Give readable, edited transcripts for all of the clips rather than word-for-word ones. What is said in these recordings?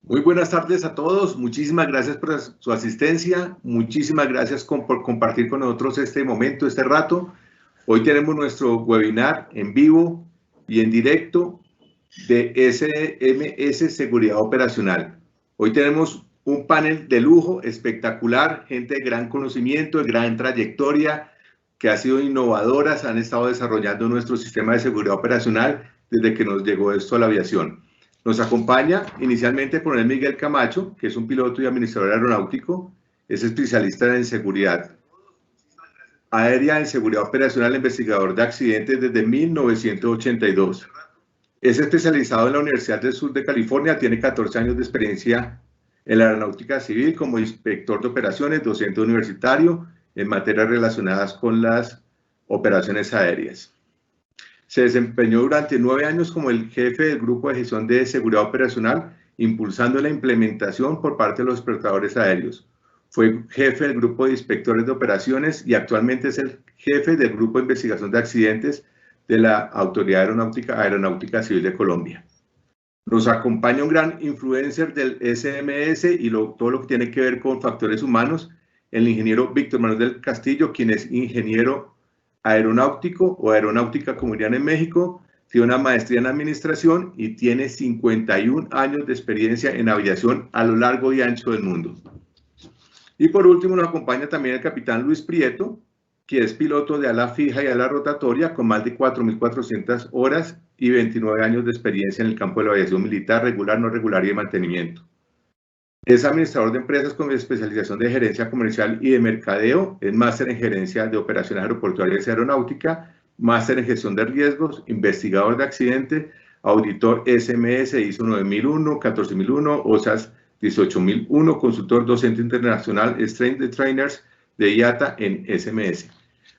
Muy buenas tardes a todos, muchísimas gracias por su asistencia, muchísimas gracias por compartir con nosotros este momento, este rato. Hoy tenemos nuestro webinar en vivo y en directo de SMS Seguridad Operacional. Hoy tenemos un panel de lujo espectacular, gente de gran conocimiento, de gran trayectoria, que ha sido innovadoras, han estado desarrollando nuestro sistema de seguridad operacional desde que nos llegó esto a la aviación. Nos acompaña inicialmente el coronel Miguel Camacho, que es un piloto y administrador aeronáutico, es especialista en seguridad aérea, en seguridad operacional, investigador de accidentes desde 1982. Es especializado en la Universidad del Sur de California, tiene 14 años de experiencia en la aeronáutica civil como inspector de operaciones, docente universitario en materias relacionadas con las operaciones aéreas. Se desempeñó durante 9 años como el jefe del Grupo de Gestión de Seguridad Operacional, impulsando la implementación por parte de los operadores aéreos. Fue jefe del Grupo de Inspectores de Operaciones y actualmente es el jefe del Grupo de Investigación de Accidentes de la Autoridad Aeronáutica Civil de Colombia. Nos acompaña un gran influencer del SMS y todo lo que tiene que ver con factores humanos, el ingeniero Víctor Manuel del Castillo, quien es ingeniero aeronáutico o aeronáutica como dirían en México, tiene una maestría en administración y tiene 51 años de experiencia en aviación a lo largo y ancho del mundo. Y por último nos acompaña también el capitán Luis Prieto, que es piloto de ala fija y ala rotatoria con más de 4.400 horas y 29 años de experiencia en el campo de la aviación militar, regular, no regular y de mantenimiento. Es administrador de empresas con especialización de gerencia comercial y de mercadeo, es máster en gerencia de operaciones aeroportuarias y aeronáutica, máster en gestión de riesgos, investigador de accidentes, auditor SMS, ISO 9001, 14001, OSAS 18001, consultor docente internacional, Strength de Trainers de IATA en SMS.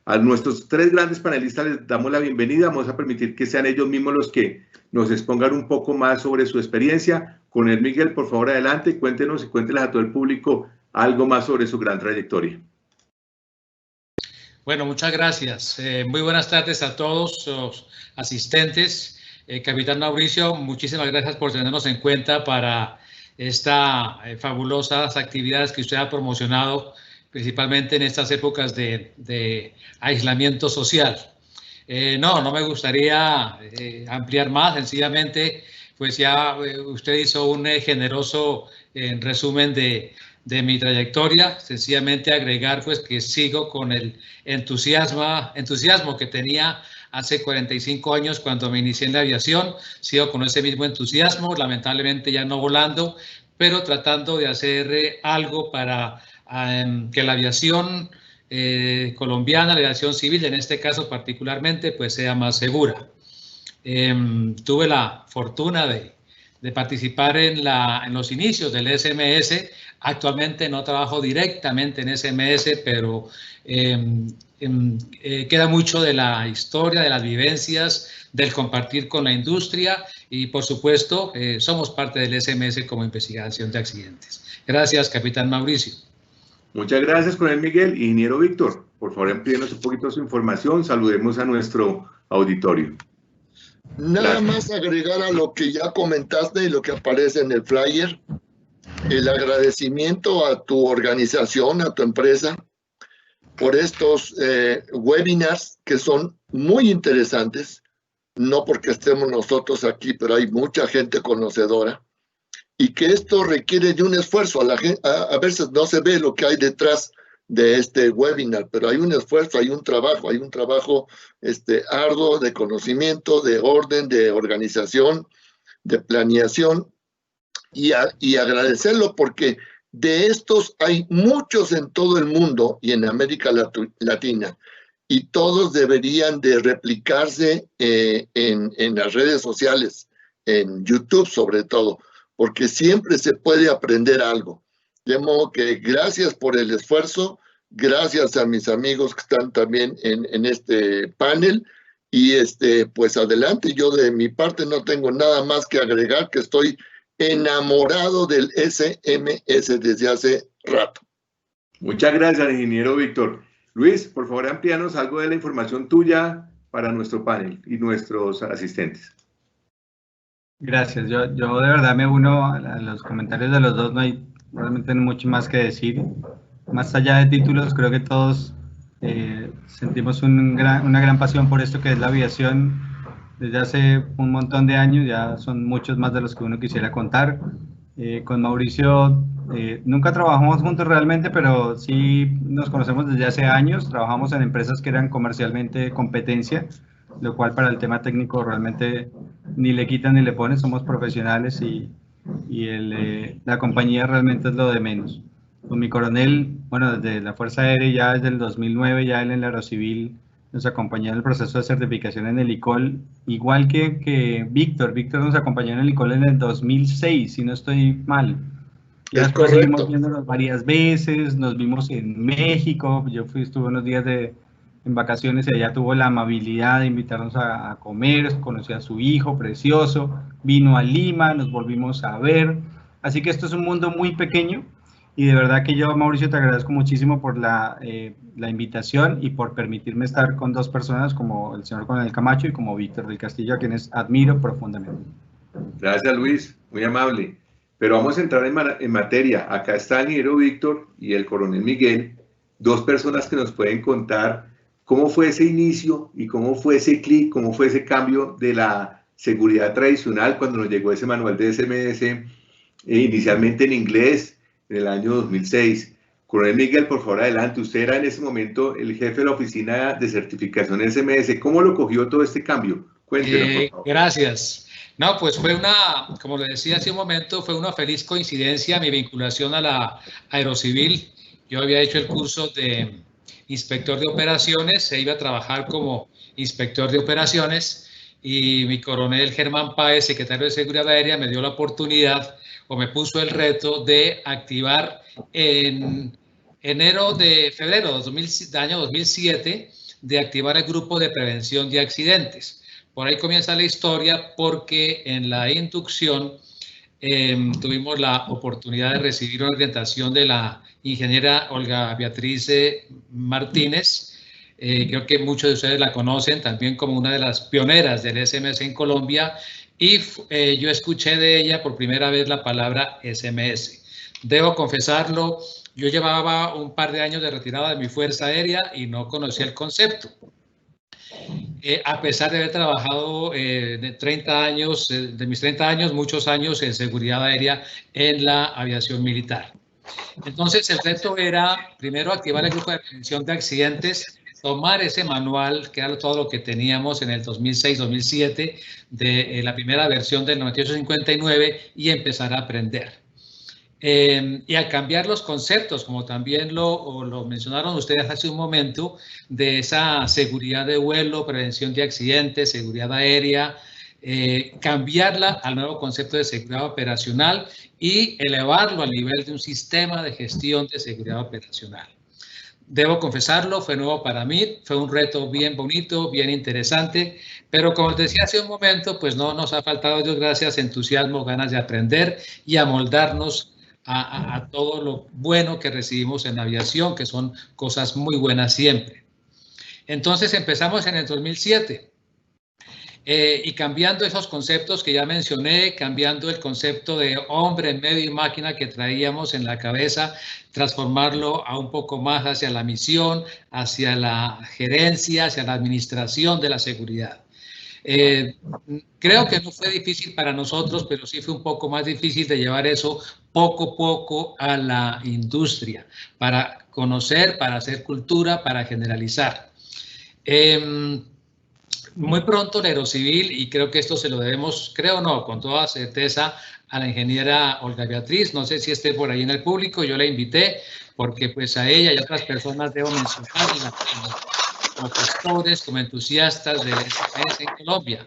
A nuestros 3 grandes panelistas les damos la bienvenida, vamos a permitir que sean ellos mismos los que nos expongan un poco más sobre su experiencia. Coronel Miguel, por favor, adelante, cuéntenos y cuénteles a todo el público algo más sobre su gran trayectoria. Bueno, muchas gracias. Muy buenas tardes a todos los asistentes. Capitán Mauricio, muchísimas gracias por tenernos en cuenta para estas fabulosas actividades que usted ha promocionado, principalmente en estas épocas de aislamiento social. No me gustaría ampliar más, sencillamente, pues ya usted hizo un generoso resumen de mi trayectoria, sencillamente agregar pues que sigo con el entusiasmo que tenía hace 45 años cuando me inicié en la aviación, sigo con ese mismo entusiasmo, lamentablemente ya no volando, pero tratando de hacer algo para que la aviación colombiana, la aviación civil, en este caso particularmente, pues sea más segura. Tuve la fortuna de participar en los inicios del SMS. Actualmente no trabajo directamente en SMS, pero queda mucho de la historia, de las vivencias, del compartir con la industria y, por supuesto, somos parte del SMS como investigación de accidentes. Gracias, capitán Mauricio. Muchas gracias, coronel Miguel. Ingeniero Víctor, por favor, amplíenos un poquito su información. Saludemos a nuestro auditorio. Nada más agregar a lo que ya comentaste y lo que aparece en el flyer, el agradecimiento a tu organización, a tu empresa, por estos webinars que son muy interesantes, no porque estemos nosotros aquí, pero hay mucha gente conocedora, y que esto requiere de un esfuerzo. A veces no se ve lo que hay detrás de este webinar, pero hay un esfuerzo, hay un trabajo arduo de conocimiento, de orden, de organización, de planeación, y agradecerlo porque de estos hay muchos en todo el mundo y en América Latina, y todos deberían de replicarse en las redes sociales, en YouTube sobre todo, porque siempre se puede aprender algo. De modo que gracias por el esfuerzo, gracias a mis amigos que están también en este panel, y pues adelante. Yo de mi parte no tengo nada más que agregar, que estoy enamorado del SMS desde hace rato. Muchas gracias, ingeniero Víctor. Luis, por favor, amplíanos algo de la información tuya para nuestro panel y nuestros asistentes. Gracias, yo de verdad me uno a los comentarios de los dos, no hay realmente mucho más que decir. Más allá de títulos, creo que todos sentimos una gran pasión por esto que es la aviación desde hace un montón de años, ya son muchos más de los que uno quisiera contar. Con Mauricio nunca trabajamos juntos realmente, pero sí nos conocemos desde hace años, trabajamos en empresas que eran comercialmente competencia, lo cual para el tema técnico realmente ni le quitan ni le ponen, somos profesionales y la compañía realmente es lo de menos. Con mi coronel, bueno, desde la Fuerza Aérea ya desde el 2009, ya él en la Aerocivil nos acompañó en el proceso de certificación en el ICOL, igual que Víctor. Víctor nos acompañó en el ICOL en el 2006, si no estoy mal. Y Es después correcto. seguimos viéndonos varias veces, nos vimos en México, yo estuve unos días en vacaciones y ella tuvo la amabilidad de invitarnos a comer, conocí a su hijo precioso, vino a Lima, nos volvimos a ver. Así que esto es un mundo muy pequeño y de verdad que yo, Mauricio, te agradezco muchísimo por la invitación y por permitirme estar con dos personas como el señor Coronel Camacho y como Víctor del Castillo, a quienes admiro profundamente. Gracias, Luis, muy amable. Pero vamos a entrar en materia. Acá está el ingeniero Víctor y el coronel Miguel, dos personas que nos pueden contar cómo fue ese inicio y cómo fue ese clic, cómo fue ese cambio de la seguridad tradicional cuando nos llegó ese manual de SMS, inicialmente en inglés, en el año 2006. Coronel Miguel, por favor, adelante. Usted era en ese momento el jefe de la oficina de certificación SMS. ¿Cómo lo cogió todo este cambio? Cuéntenos, por favor. Gracias. No, pues fue como le decía hace un momento, fue una feliz coincidencia mi vinculación a la Aerocivil. Yo había hecho el curso de inspector de operaciones, se iba a trabajar como inspector de operaciones y mi coronel Germán Páez, secretario de Seguridad Aérea, me dio la oportunidad o me puso el reto de activar en febrero del año 2007, de activar el grupo de prevención de accidentes. Por ahí comienza la historia porque en la inducción tuvimos la oportunidad de recibir una orientación de la ingeniera Olga Beatriz Martínez. Creo que muchos de ustedes la conocen también como una de las pioneras del SMS en Colombia y yo escuché de ella por primera vez la palabra SMS. Debo confesarlo, yo llevaba un par de años de retirada de mi Fuerza Aérea y no conocía el concepto. A pesar de haber trabajado de 30 años, de mis 30 años, muchos años en seguridad aérea en la aviación militar. Entonces, el reto era, primero, activar el grupo de prevención de accidentes, tomar ese manual, que era todo lo que teníamos en el 2006-2007, de la primera versión del 9859, y empezar a aprender. Y a cambiar los conceptos, como también lo mencionaron ustedes hace un momento, de esa seguridad de vuelo, prevención de accidentes, seguridad aérea, cambiarla al nuevo concepto de seguridad operacional y elevarlo al nivel de un sistema de gestión de seguridad operacional. Debo confesarlo, fue nuevo para mí, fue un reto bien bonito, bien interesante, pero como les decía hace un momento, pues no nos ha faltado, Dios gracias, entusiasmo, ganas de aprender y amoldarnos a todo lo bueno que recibimos en la aviación, que son cosas muy buenas siempre. Entonces empezamos en el 2007 y cambiando esos conceptos que ya mencioné, cambiando el concepto de hombre, medio y máquina que traíamos en la cabeza, transformarlo a un poco más hacia la misión, hacia la gerencia, hacia la administración de la seguridad. Creo que no fue difícil para nosotros, pero sí fue un poco más difícil de llevar eso poco a poco a la industria, para conocer, para hacer cultura, para generalizar. Muy pronto la Aerocivil, y creo que esto se lo debemos, creo no, con toda certeza, a la ingeniera Olga Beatriz, no sé si esté por ahí en el público, yo la invité, porque pues a ella y a otras personas debo mencionar como gestores, como entusiastas del SMS en Colombia.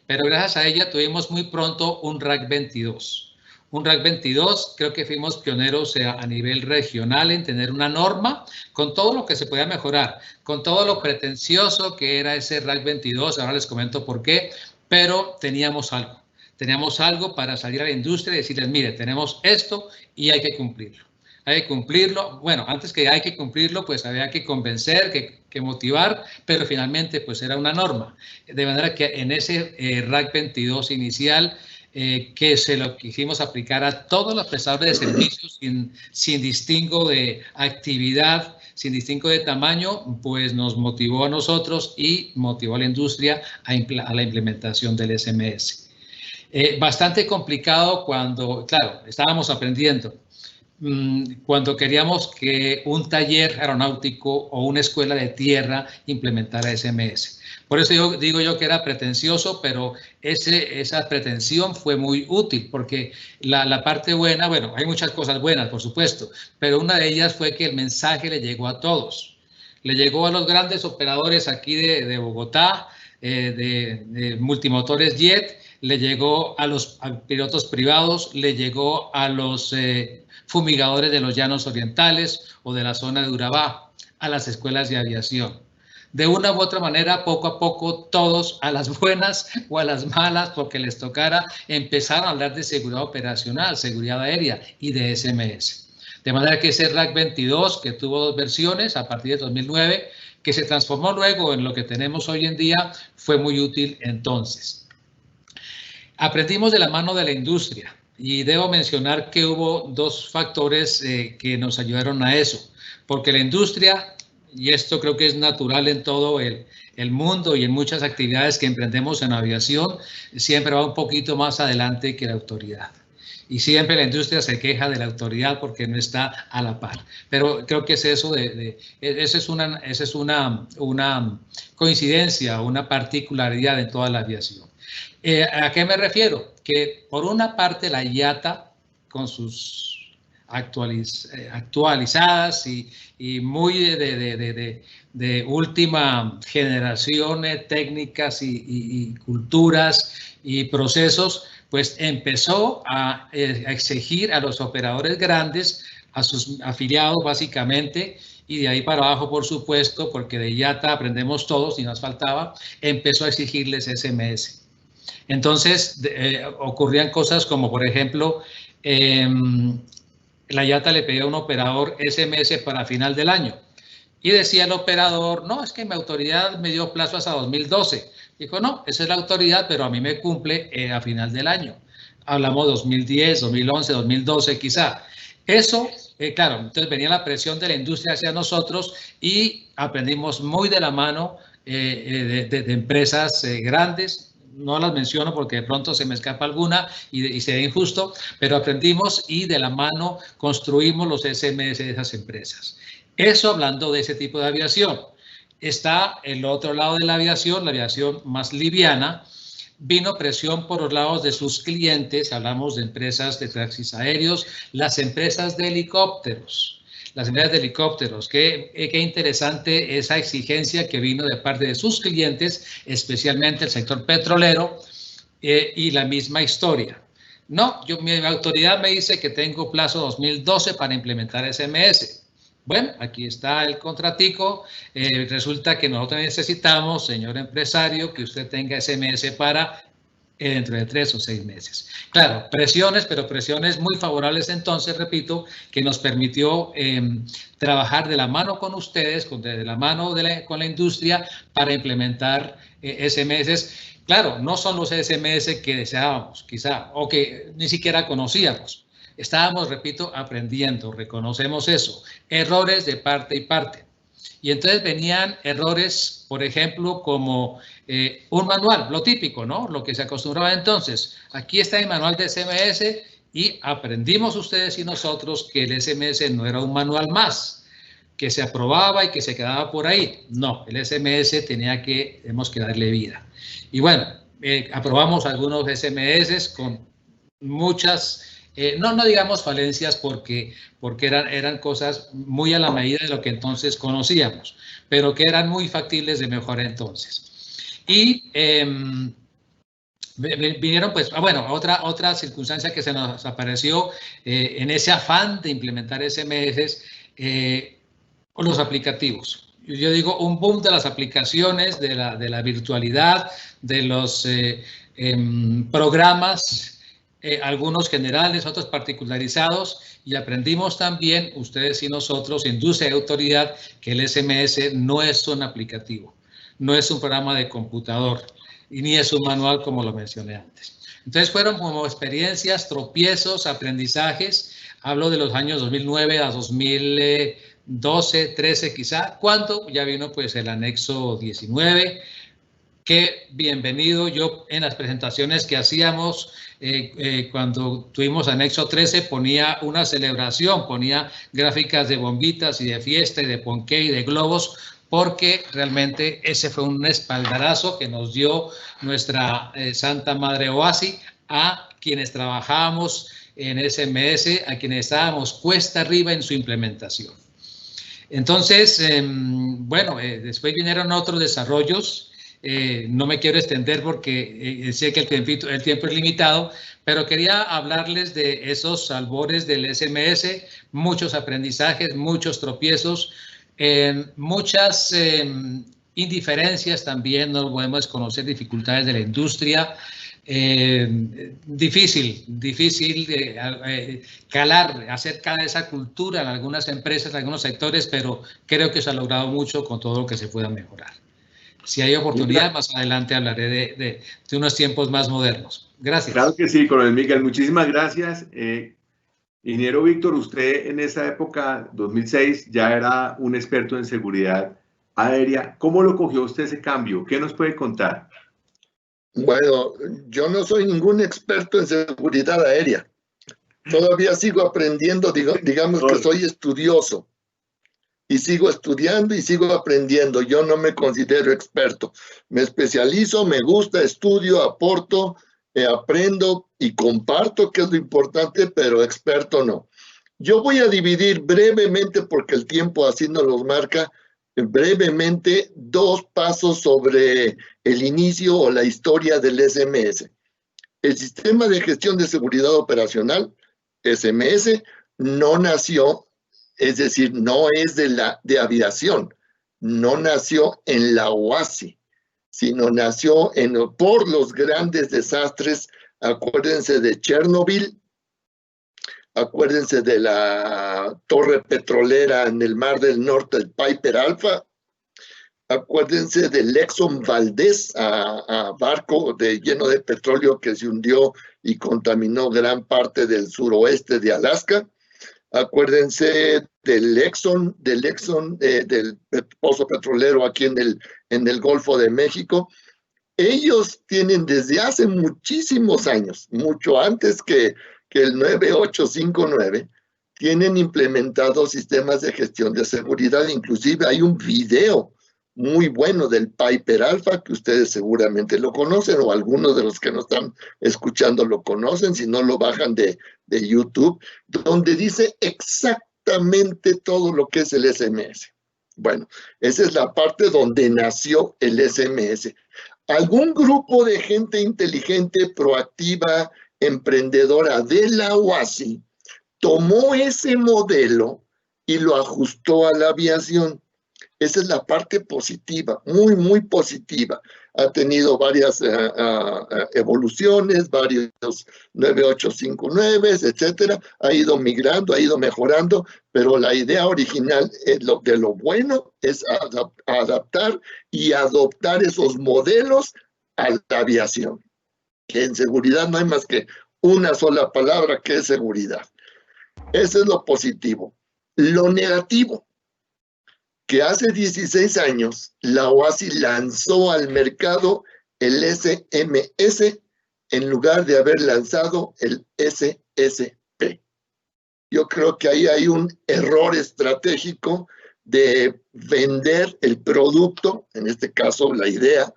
Pero gracias a ella tuvimos muy pronto un RAC 22. Un RAC 22, creo que fuimos pioneros a nivel regional en tener una norma con todo lo que se podía mejorar, con todo lo pretencioso que era ese RAC 22, ahora les comento por qué, pero teníamos algo para salir a la industria y decirles, mire, tenemos esto y hay que cumplirlo. Hay que cumplirlo, bueno, antes que hay que cumplirlo, pues había que convencer, que motivar, pero finalmente pues era una norma. De manera que en ese RAC 22 inicial que se lo quisimos aplicar a todos los prestadores de servicios sin distingo de actividad, sin distingo de tamaño, pues nos motivó a nosotros y motivó a la industria a la implementación del SMS. Bastante complicado cuando, claro, estábamos aprendiendo. Cuando queríamos que un taller aeronáutico o una escuela de tierra implementara SMS. Por eso digo yo que era pretencioso, pero esa pretensión fue muy útil, porque la parte buena, bueno, hay muchas cosas buenas, por supuesto, pero una de ellas fue que el mensaje le llegó a todos. Le llegó a los grandes operadores aquí de Bogotá, de multimotores jet, le llegó a los pilotos privados, le llegó a los fumigadores de los llanos orientales o de la zona de Urabá, a las escuelas de aviación. De una u otra manera, poco a poco, todos, a las buenas o a las malas, porque les tocara, empezaron a hablar de seguridad operacional, seguridad aérea y de SMS. De manera que ese RAC 22, que tuvo 2 versiones a partir de 2009, que se transformó luego en lo que tenemos hoy en día, fue muy útil entonces. Aprendimos de la mano de la industria y debo mencionar que hubo 2 factores que nos ayudaron a eso, porque la industria, y esto creo que es natural en todo el mundo y en muchas actividades que emprendemos en aviación, siempre va un poquito más adelante que la autoridad. Y siempre la industria se queja de la autoridad porque no está a la par. Pero creo que es eso esa es una coincidencia, una particularidad en toda la aviación. ¿A qué me refiero? Que por una parte la IATA, con sus actualizadas y muy de última generación técnicas y culturas y procesos, pues empezó a exigir a los operadores grandes, a sus afiliados básicamente, y de ahí para abajo, por supuesto, porque de IATA aprendemos todos y nos faltaba, empezó a exigirles SMS. Entonces, ocurrían cosas como, por ejemplo, la IATA le pedía a un operador SMS para final del año y decía el operador, no, es que mi autoridad me dio plazo hasta 2012. Dijo, no, esa es la autoridad, pero a mí me cumple a final del año. Hablamos 2010, 2011, 2012 quizá. Eso, claro, entonces venía la presión de la industria hacia nosotros y aprendimos muy de la mano de empresas grandes. No las menciono porque de pronto se me escapa alguna y sería injusto, pero aprendimos y de la mano construimos los SMS de esas empresas. Eso hablando de ese tipo de aviación. Está el otro lado de la aviación más liviana. Vino presión por los lados de sus clientes, hablamos de empresas de taxis aéreos, las empresas de helicópteros. Las empresas de helicópteros, qué interesante esa exigencia que vino de parte de sus clientes, especialmente el sector petrolero, y la misma historia. No, mi autoridad me dice que tengo plazo 2012 para implementar SMS. Bueno, aquí está el contratico. Resulta que nosotros necesitamos, señor empresario, que usted tenga SMS para dentro de 3 o 6 meses. Claro, presiones, pero presiones muy favorables entonces, repito, que nos permitió trabajar de la mano con ustedes, de la mano con la industria para implementar SMS. Claro, no son los SMS que deseábamos, quizá, o que ni siquiera conocíamos. Estábamos, repito, aprendiendo, reconocemos eso. Errores de parte y parte. Y entonces venían errores, por ejemplo, como un manual, lo típico, ¿no? Lo que se acostumbraba entonces. Aquí está el manual de SMS y aprendimos ustedes y nosotros que el SMS no era un manual más, que se aprobaba y que se quedaba por ahí. No, el SMS tenemos que darle vida. Y bueno, aprobamos algunos SMS con muchas... no digamos falencias porque eran cosas muy a la medida de lo que entonces conocíamos, pero que eran muy factibles de mejorar entonces. Y vinieron, pues, bueno, otra circunstancia que se nos apareció en ese afán de implementar SMS, los aplicativos. Yo digo, un boom de las aplicaciones, de la virtualidad, de los programas, algunos generales, otros particularizados, y aprendimos también, ustedes y nosotros, industria y autoridad, que el SMS no es un aplicativo, no es un programa de computador, y ni es un manual como lo mencioné antes. Entonces fueron como experiencias, tropiezos, aprendizajes. Hablo de los años 2009 a 2012, 13 quizá, cuando ya vino pues el anexo 19, que bienvenido. Yo en las presentaciones que hacíamos cuando tuvimos anexo 13 ponía una celebración, ponía gráficas de bombitas y de fiesta y de ponqué y de globos, porque realmente ese fue un espaldarazo que nos dio nuestra Santa Madre OASI a quienes trabajábamos en SMS, a quienes estábamos cuesta arriba en su implementación. Entonces, bueno, después vinieron otros desarrollos. No me quiero extender porque sé que el tiempo es limitado, pero quería hablarles de esos albores del SMS, muchos aprendizajes, muchos tropiezos, muchas indiferencias también. No podemos conocer dificultades de la industria. Difícil calar, hacer cada esa cultura en algunas empresas, en algunos sectores, pero creo que se ha logrado mucho con todo lo que se pueda mejorar. Si hay oportunidad, más adelante hablaré de unos tiempos más modernos. Gracias. Claro que sí, coronel Miguel, muchísimas gracias. Ingeniero Víctor, usted en esa época, 2006, ya era un experto en seguridad aérea. ¿Cómo lo cogió usted ese cambio? ¿Qué nos puede contar? Bueno, yo no soy ningún experto en seguridad aérea. Todavía sigo aprendiendo, digamos que soy estudioso. Y sigo estudiando y sigo aprendiendo. Yo no me considero experto. Me especializo, me gusta, estudio, aporto, aprendo y comparto, que es lo importante, pero experto no. Yo voy a dividir brevemente, porque el tiempo así nos los marca, brevemente dos pasos sobre el inicio o la historia del SMS. El Sistema de Gestión de Seguridad Operacional, SMS, no nació, es decir, no es de aviación, no nació en la OASI, sino nació por los grandes desastres. Acuérdense de Chernobyl, acuérdense de la torre petrolera en el Mar del Norte, el Piper Alpha, acuérdense del Exxon Valdez, a barco lleno de petróleo que se hundió y contaminó gran parte del suroeste de Alaska. Acuérdense del Exxon, del pozo petrolero aquí en el Golfo de México. Ellos tienen desde hace muchísimos años, mucho antes que el 9859, tienen implementados sistemas de gestión de seguridad. Inclusive hay un video muy bueno del Piper Alpha, que ustedes seguramente lo conocen, o algunos de los que nos están escuchando lo conocen, si no lo bajan de YouTube, donde dice exactamente todo lo que es el SMS. Bueno, esa es la parte donde nació el SMS. Algún grupo de gente inteligente, proactiva, emprendedora de la OASI, tomó ese modelo y lo ajustó a la aviación. Esa es la parte positiva, muy, muy positiva. Ha tenido varias evoluciones, varios 9859, etcétera. Ha ido migrando, ha ido mejorando, pero la idea original de lo bueno es adaptar y adoptar esos modelos a la aviación. Que en seguridad no hay más que una sola palabra, que es seguridad. Eso es lo positivo. Lo negativo, que hace 16 años la OASI lanzó al mercado el SMS en lugar de haber lanzado el SSP. Yo creo que ahí hay un error estratégico de vender el producto, en este caso la idea,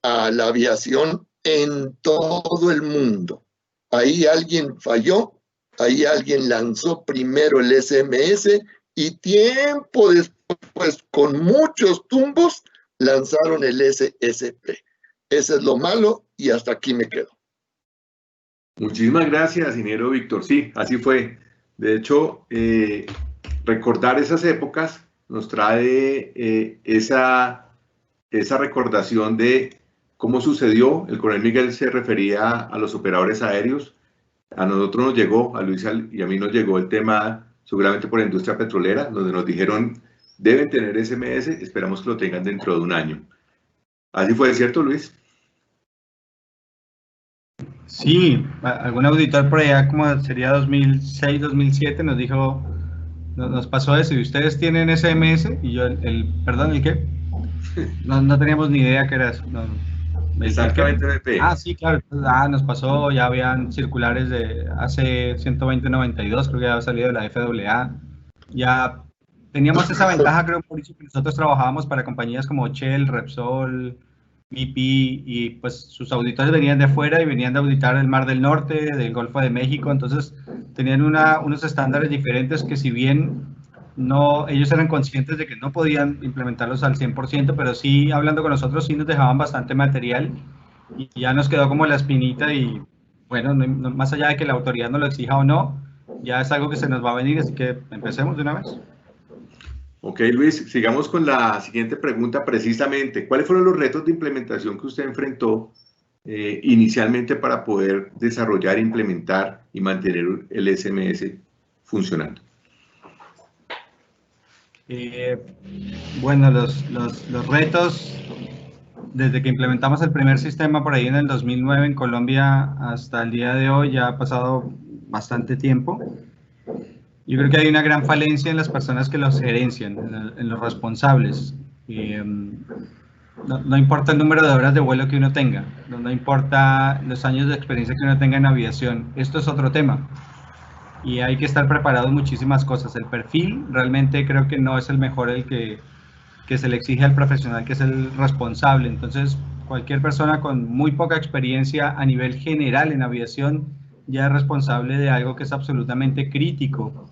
a la aviación en todo el mundo. Ahí alguien falló, ahí alguien lanzó primero el SMS y tiempo después, con muchos tumbos, lanzaron el SSP. Ese es lo malo y hasta aquí me quedo. Muchísimas gracias, ingeniero Víctor. Sí, así fue. De hecho, recordar esas épocas nos trae esa recordación de cómo sucedió. El coronel Miguel se refería a los operadores aéreos. A nosotros nos llegó, a Luis y a mí nos llegó el tema seguramente por la industria petrolera, donde nos dijeron, deben tener SMS, esperamos que lo tengan dentro de un año. Así fue, ¿cierto, Luis? Sí, algún auditor por allá, como sería 2006, 2007, nos dijo, nos pasó eso, y ustedes tienen SMS, y yo, perdón, ¿el qué? No teníamos ni idea qué era eso. Exactamente, BP. Ah, sí, claro, nos pasó, ya habían circulares de hace 120-92, creo que ya había salido de la FAA, ya teníamos esa ventaja, creo, Mauricio, que nosotros trabajábamos para compañías como Shell, Repsol, BP, y pues sus auditores venían de fuera y venían de auditar el Mar del Norte, del Golfo de México, entonces tenían unos estándares diferentes que, si bien no, ellos eran conscientes de que no podían implementarlos al 100%, pero sí, hablando con nosotros, sí nos dejaban bastante material, y ya nos quedó como la espinita, y bueno, más allá de que la autoridad nos lo exija o no, ya es algo que se nos va a venir, así que empecemos de una vez. Ok, Luis, sigamos con la siguiente pregunta precisamente. ¿Cuáles fueron los retos de implementación que usted enfrentó inicialmente para poder desarrollar, implementar y mantener el SMS funcionando? Bueno, los retos, desde que implementamos el primer sistema por ahí en el 2009 en Colombia hasta el día de hoy, ya ha pasado bastante tiempo. Yo creo que hay una gran falencia en las personas que los gerencian, en los responsables. No importa el número de horas de vuelo que uno tenga, no importa los años de experiencia que uno tenga en aviación, esto es otro tema. Y hay que estar preparados en muchísimas cosas. El perfil realmente creo que no es el mejor, el que se le exige al profesional, que es el responsable. Entonces, cualquier persona con muy poca experiencia a nivel general en aviación ya es responsable de algo que es absolutamente crítico.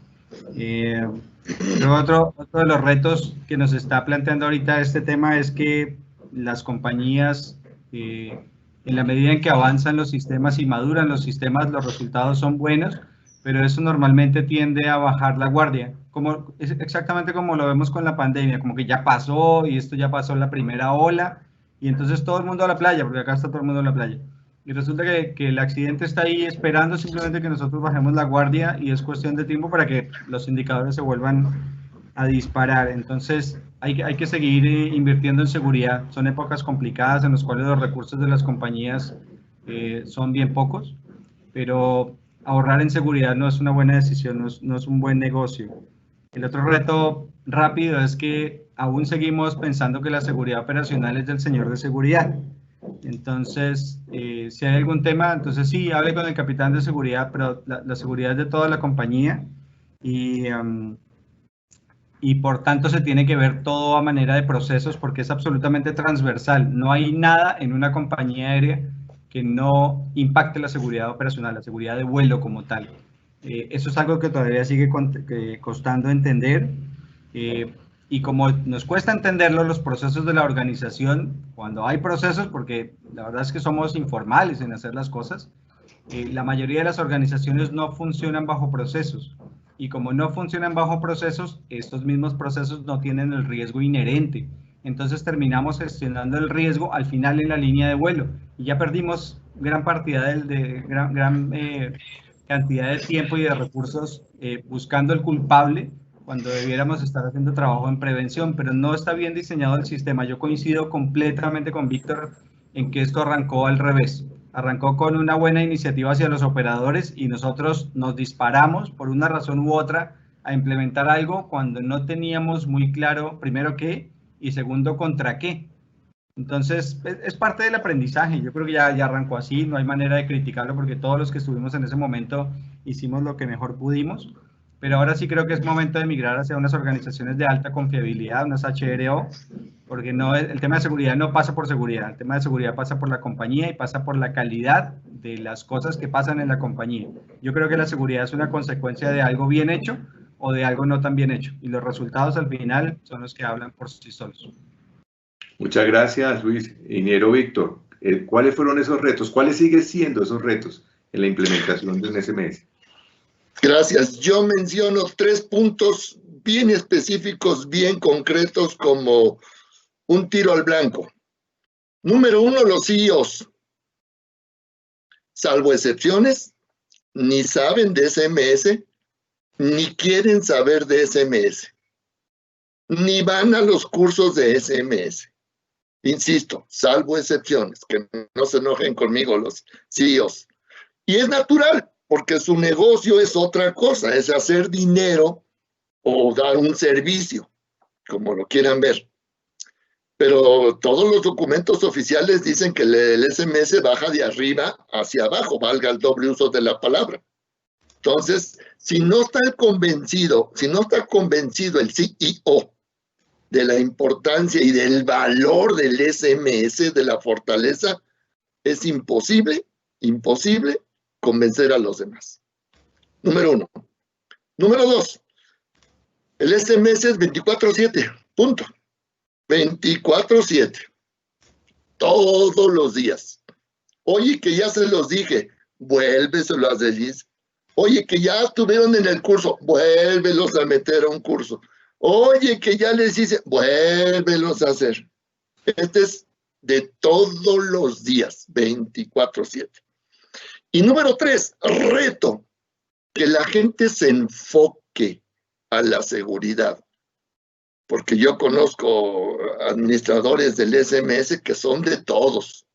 Pero otro de los retos que nos está planteando ahorita este tema es que las compañías, en la medida en que avanzan los sistemas y maduran los sistemas, los resultados son buenos, pero eso normalmente tiende a bajar la guardia, es exactamente como lo vemos con la pandemia, como que ya pasó, y esto ya pasó la primera ola, y entonces todo el mundo a la playa, porque acá está todo el mundo a la playa. Y resulta que el accidente está ahí esperando simplemente que nosotros bajemos la guardia, y es cuestión de tiempo para que los indicadores se vuelvan a disparar. Entonces hay que seguir invirtiendo en seguridad. Son épocas complicadas en las cuales los recursos de las compañías son bien pocos, pero ahorrar en seguridad no es una buena decisión, no es un buen negocio. El otro reto rápido es que aún seguimos pensando que la seguridad operacional es del señor de seguridad. Entonces, si hay algún tema, entonces sí, hable con el capitán de seguridad, pero la seguridad es de toda la compañía, y por tanto se tiene que ver todo a manera de procesos, porque es absolutamente transversal. No hay nada en una compañía aérea que no impacte la seguridad operacional, la seguridad de vuelo como tal. Eso es algo que todavía sigue costando entender, y como nos cuesta entenderlo, los procesos de la organización, cuando hay procesos, porque la verdad es que somos informales en hacer las cosas, la mayoría de las organizaciones no funcionan bajo procesos, y como no funcionan bajo procesos, estos mismos procesos no tienen el riesgo inherente. Entonces terminamos gestionando el riesgo al final en la línea de vuelo, y ya perdimos gran cantidad de tiempo y de recursos buscando el culpable, cuando debiéramos estar haciendo trabajo en prevención, pero no está bien diseñado el sistema. Yo coincido completamente con Víctor en que esto arrancó al revés. Arrancó con una buena iniciativa hacia los operadores, y nosotros nos disparamos por una razón u otra a implementar algo cuando no teníamos muy claro, primero, qué, y segundo, contra qué. Entonces, es parte del aprendizaje. Yo creo que ya arrancó así, no hay manera de criticarlo, porque todos los que estuvimos en ese momento hicimos lo que mejor pudimos, pero ahora sí creo que es momento de migrar hacia unas organizaciones de alta confiabilidad, unas HRO, porque el tema de seguridad no pasa por seguridad, el tema de seguridad pasa por la compañía y pasa por la calidad de las cosas que pasan en la compañía. Yo creo que la seguridad es una consecuencia de algo bien hecho o de algo no tan bien hecho, y los resultados al final son los que hablan por sí solos. Muchas gracias, Luis. Ingeniero Víctor, ¿cuáles fueron esos retos? ¿Cuáles siguen siendo esos retos en la implementación de un SMS? Gracias. Yo menciono 3 puntos bien específicos, bien concretos, como un tiro al blanco. Número 1, los CEOs, salvo excepciones, ni saben de SMS, ni quieren saber de SMS, ni van a los cursos de SMS. Insisto, salvo excepciones, que no se enojen conmigo los CEOs. Y es natural, porque su negocio es otra cosa, es hacer dinero o dar un servicio, como lo quieran ver. Pero todos los documentos oficiales dicen que el SMS baja de arriba hacia abajo, valga el doble uso de la palabra. Entonces, si no está convencido el CEO de la importancia y del valor del SMS, de la fortaleza, es imposible convencer a los demás. Número 1. Número 2. El SMS es 24/7, punto. 24/7. Todos los días. Oye, que ya se los dije, vuélveselo a decir. Oye, que ya estuvieron en el curso, vuélvelos a meter a un curso. Oye, que ya les hice, vuélvelos a hacer. Este es de todos los días, 24/7. Y número 3, reto que la gente se enfoque a la seguridad. Porque yo conozco administradores del SMS que son de todos.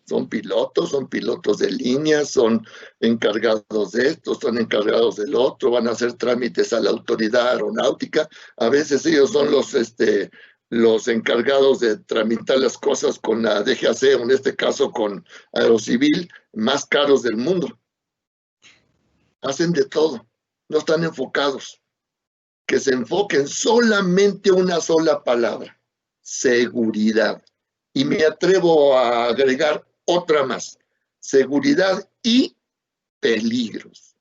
Son pilotos de línea, son encargados de esto, son encargados del otro, van a hacer trámites a la autoridad aeronáutica. A veces ellos son los encargados de tramitar las cosas con la DGAC, o en este caso con Aerocivil, más caros del mundo. Hacen de todo, no están enfocados. Que se enfoquen solamente una sola palabra, seguridad. Y me atrevo a agregar otra más, seguridad y peligros.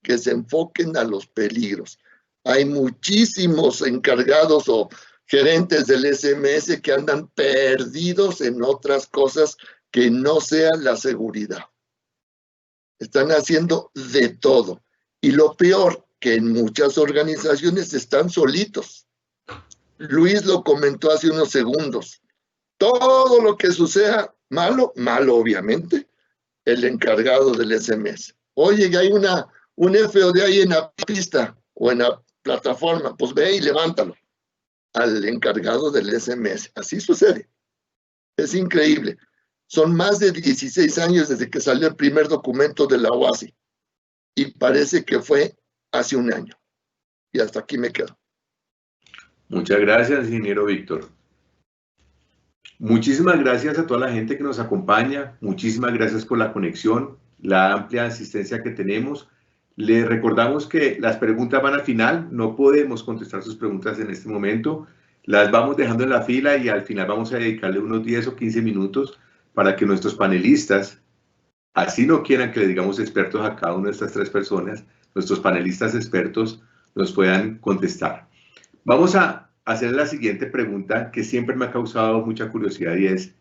Que se enfoquen a los peligros. Hay muchísimos encargados o gerentes del SMS que andan perdidos en otras cosas que no sean la seguridad. Están haciendo de todo. Y lo peor, que en muchas organizaciones están solitos. Luis lo comentó hace unos segundos. Todo lo que suceda malo, malo obviamente, el encargado del SMS. Oye, que hay un FOD ahí en la pista o en la plataforma, pues ve y levántalo al encargado del SMS. Así sucede. Es increíble. Son más de 16 años desde que salió el primer documento de la OASI y parece que fue hace un año. Y hasta aquí me quedo. Muchas gracias, ingeniero Víctor. Muchísimas gracias a toda la gente que nos acompaña. Muchísimas gracias por la conexión, la amplia asistencia que tenemos. Les recordamos que las preguntas van al final. No podemos contestar sus preguntas en este momento. Las vamos dejando en la fila y al final vamos a dedicarle unos 10 o 15 minutos para que nuestros panelistas, así no quieran que le digamos expertos a cada una de estas 3 personas, nuestros panelistas expertos nos puedan contestar. Vamos a hacer la siguiente pregunta que siempre me ha causado mucha curiosidad y es,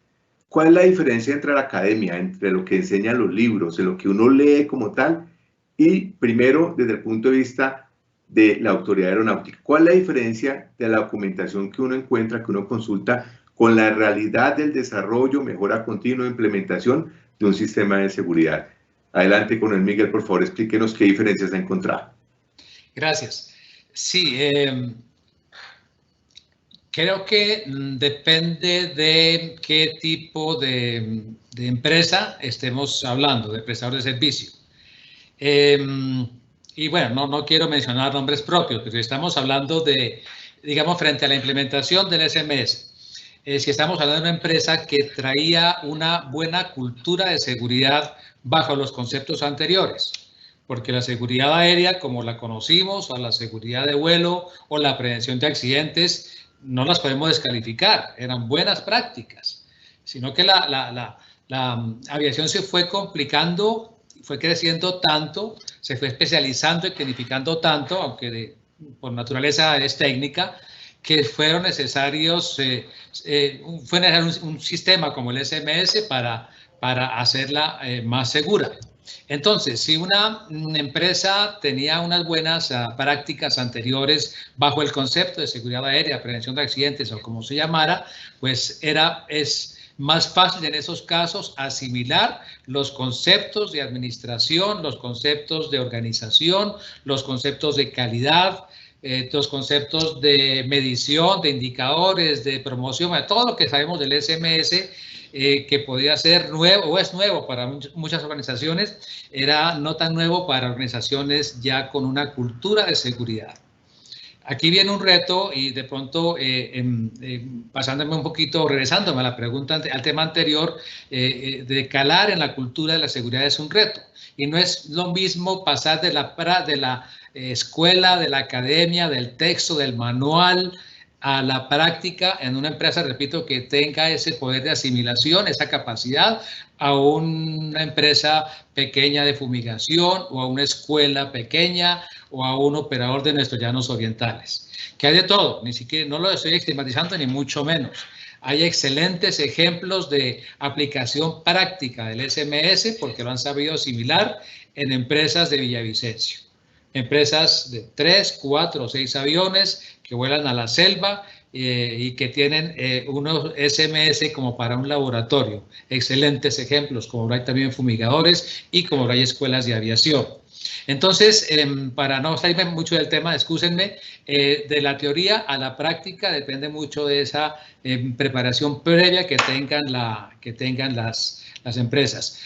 ¿cuál es la diferencia entre la academia, entre lo que enseñan los libros, en lo que uno lee como tal, y primero desde el punto de vista de la autoridad aeronáutica? ¿Cuál es la diferencia de la documentación que uno encuentra, que uno consulta, con la realidad del desarrollo, mejora continua, implementación de un sistema de seguridad? Adelante con el Miguel, por favor, explíquenos qué diferencias ha encontrado. Gracias. Sí, creo que depende de qué tipo de empresa estemos hablando, de prestador de servicio. Y bueno, no quiero mencionar nombres propios, pero estamos hablando de, digamos, frente a la implementación del SMS. Si estamos hablando de una empresa que traía una buena cultura de seguridad bajo los conceptos anteriores, porque la seguridad aérea, como la conocimos, o la seguridad de vuelo o la prevención de accidentes, no las podemos descalificar, eran buenas prácticas, sino que la aviación se fue complicando, fue creciendo tanto, se fue especializando y tecnificando tanto, aunque por naturaleza es técnica, que fueron necesarios, fue necesario un sistema como el SMS para hacerla más segura. Entonces, si una empresa tenía unas buenas prácticas anteriores bajo el concepto de seguridad aérea, prevención de accidentes o como se llamara, pues es más fácil en esos casos asimilar los conceptos de administración, los conceptos de organización, los conceptos de calidad, los conceptos de medición, de indicadores, de promoción, todo lo que sabemos del SMS, que podía ser nuevo o es nuevo para muchas organizaciones, era no tan nuevo para organizaciones ya con una cultura de seguridad. Aquí viene un reto y de pronto, pasándome un poquito, regresándome a la pregunta, al tema anterior, de calar en la cultura de la seguridad es un reto. Y no es lo mismo pasar de la escuela, de la academia, del texto, del manual, a la práctica en una empresa, repito, que tenga ese poder de asimilación, esa capacidad, a una empresa pequeña de fumigación o a una escuela pequeña o a un operador de nuestros llanos orientales. Que hay de todo, ni siquiera, no lo estoy estigmatizando ni mucho menos. Hay excelentes ejemplos de aplicación práctica del SMS porque lo han sabido asimilar en empresas de Villavicencio. Empresas de 3, 4 o 6 aviones que vuelan a la selva y que tienen unos SMS como para un laboratorio. Excelentes ejemplos, como hay también fumigadores y como hay escuelas de aviación. Entonces, para no salirme mucho del tema, excúsenme, de la teoría a la práctica depende mucho de esa preparación previa que tengan las empresas.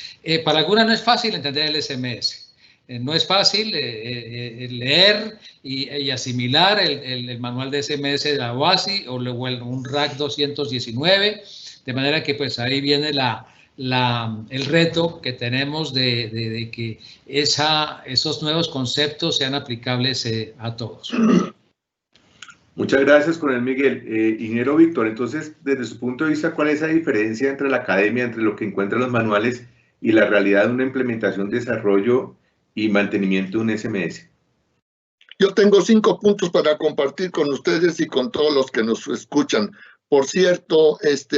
Para algunas no es fácil entender el SMS. No es fácil leer y asimilar el manual de SMS de la OASI o un RAC 219, de manera que pues ahí viene el reto que tenemos de que esos nuevos conceptos sean aplicables a todos. Muchas gracias, coronel Miguel. Ingeniero Víctor, entonces, desde su punto de vista, ¿cuál es la diferencia entre la academia, entre lo que encuentran los manuales y la realidad de una implementación, desarrollo y mantenimiento de un SMS? Yo tengo 5 puntos para compartir con ustedes y con todos los que nos escuchan. Por cierto,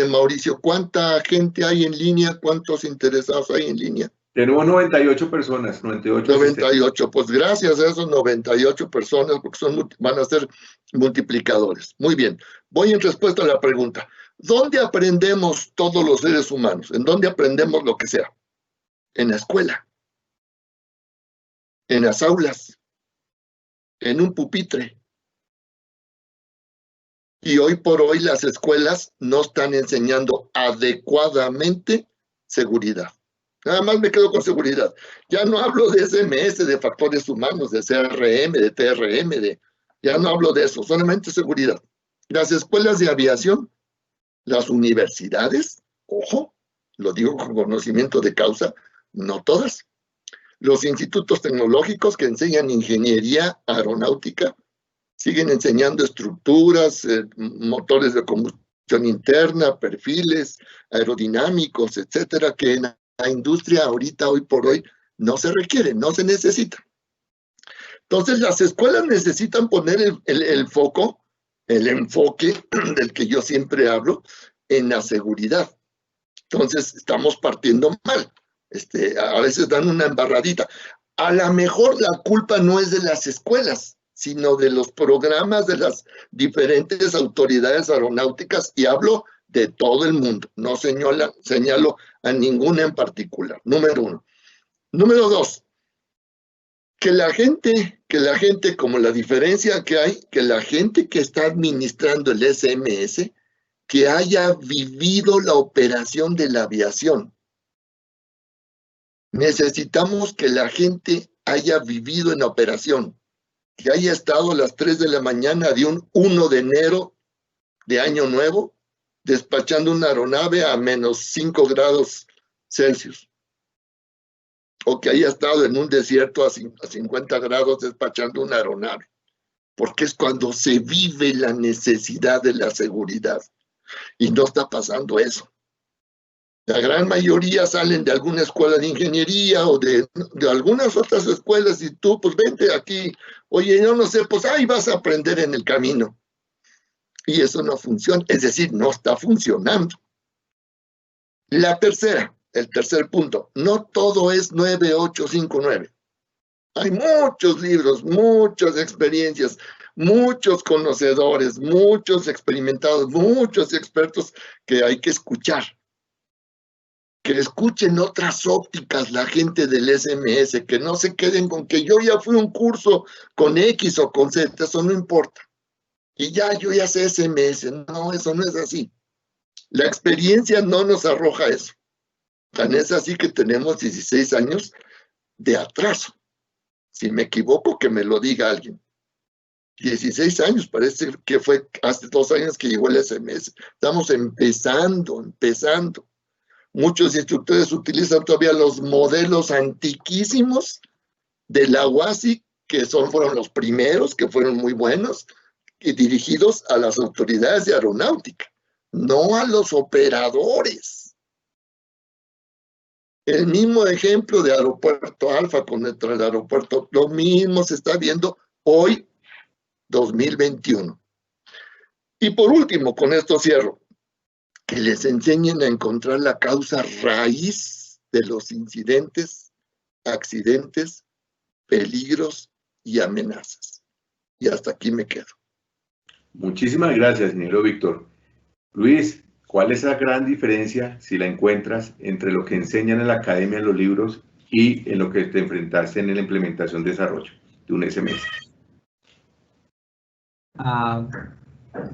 Mauricio, ¿cuánta gente hay en línea? ¿Cuántos interesados hay en línea? Tenemos 98 personas, 98, pues gracias a esos 98 personas, porque van a ser multiplicadores. Muy bien, voy en respuesta a la pregunta. ¿Dónde aprendemos todos los seres humanos? ¿En dónde aprendemos lo que sea? En la escuela, en las aulas, en un pupitre. Y hoy por hoy las escuelas no están enseñando adecuadamente seguridad. Nada más me quedo con seguridad. Ya no hablo de SMS, de factores humanos, de CRM, de TRM, ya no hablo de eso, solamente seguridad. Las escuelas de aviación, las universidades, ojo, lo digo con conocimiento de causa, no todas. Los institutos tecnológicos que enseñan ingeniería aeronáutica siguen enseñando estructuras, motores de combustión interna, perfiles aerodinámicos, etcétera, que en la industria ahorita, hoy por hoy, no se requieren, no se necesitan. Entonces, las escuelas necesitan poner el foco, el enfoque del que yo siempre hablo, en la seguridad. Entonces, estamos partiendo mal. A veces dan una embarradita. A lo mejor la culpa no es de las escuelas, sino de los programas de las diferentes autoridades aeronáuticas, y hablo de todo el mundo, no señalo a ninguna en particular, número 1. Número 2, que la gente, como la diferencia que hay, que la gente que está administrando el SMS, que haya vivido la operación de la aviación. Necesitamos que la gente haya vivido en la operación, que haya estado a las 3 de la mañana de un 1 de enero de Año Nuevo, despachando una aeronave a -5 grados Celsius. O que haya estado en un desierto a 50 grados despachando una aeronave. Porque es cuando se vive la necesidad de la seguridad. Y no está pasando eso. La gran mayoría salen de alguna escuela de ingeniería o de algunas otras escuelas, y tú, pues vente aquí. Oye, yo no sé, pues ahí vas a aprender en el camino. Y eso no funciona, es decir, no está funcionando. El tercer punto, no todo es 9859. Hay muchos libros, muchas experiencias, muchos conocedores, muchos experimentados, muchos expertos que hay que escuchar. Que escuchen otras ópticas la gente del SMS, que no se queden con que yo ya fui a un curso con X o con Z, eso no importa. Y yo ya sé SMS. No, eso no es así. La experiencia no nos arroja eso. Tan es así que tenemos 16 años de atraso. Si me equivoco, que me lo diga alguien. 16 años, parece que fue hace 2 años que llegó el SMS. Estamos empezando. Muchos instructores utilizan todavía los modelos antiquísimos de la UASI, que fueron los primeros, que fueron muy buenos, y dirigidos a las autoridades de aeronáutica, no a los operadores. El mismo ejemplo de Aeropuerto Alfa contra el aeropuerto, lo mismo se está viendo hoy, 2021. Y por último, con esto cierro, que les enseñen a encontrar la causa raíz de los incidentes, accidentes, peligros y amenazas. Y hasta aquí me quedo. Muchísimas gracias, ingeniero Víctor. Luis, ¿cuál es la gran diferencia, si la encuentras, entre lo que enseñan en la academia, en los libros, y en lo que te enfrentaste en la implementación y desarrollo de un SMS?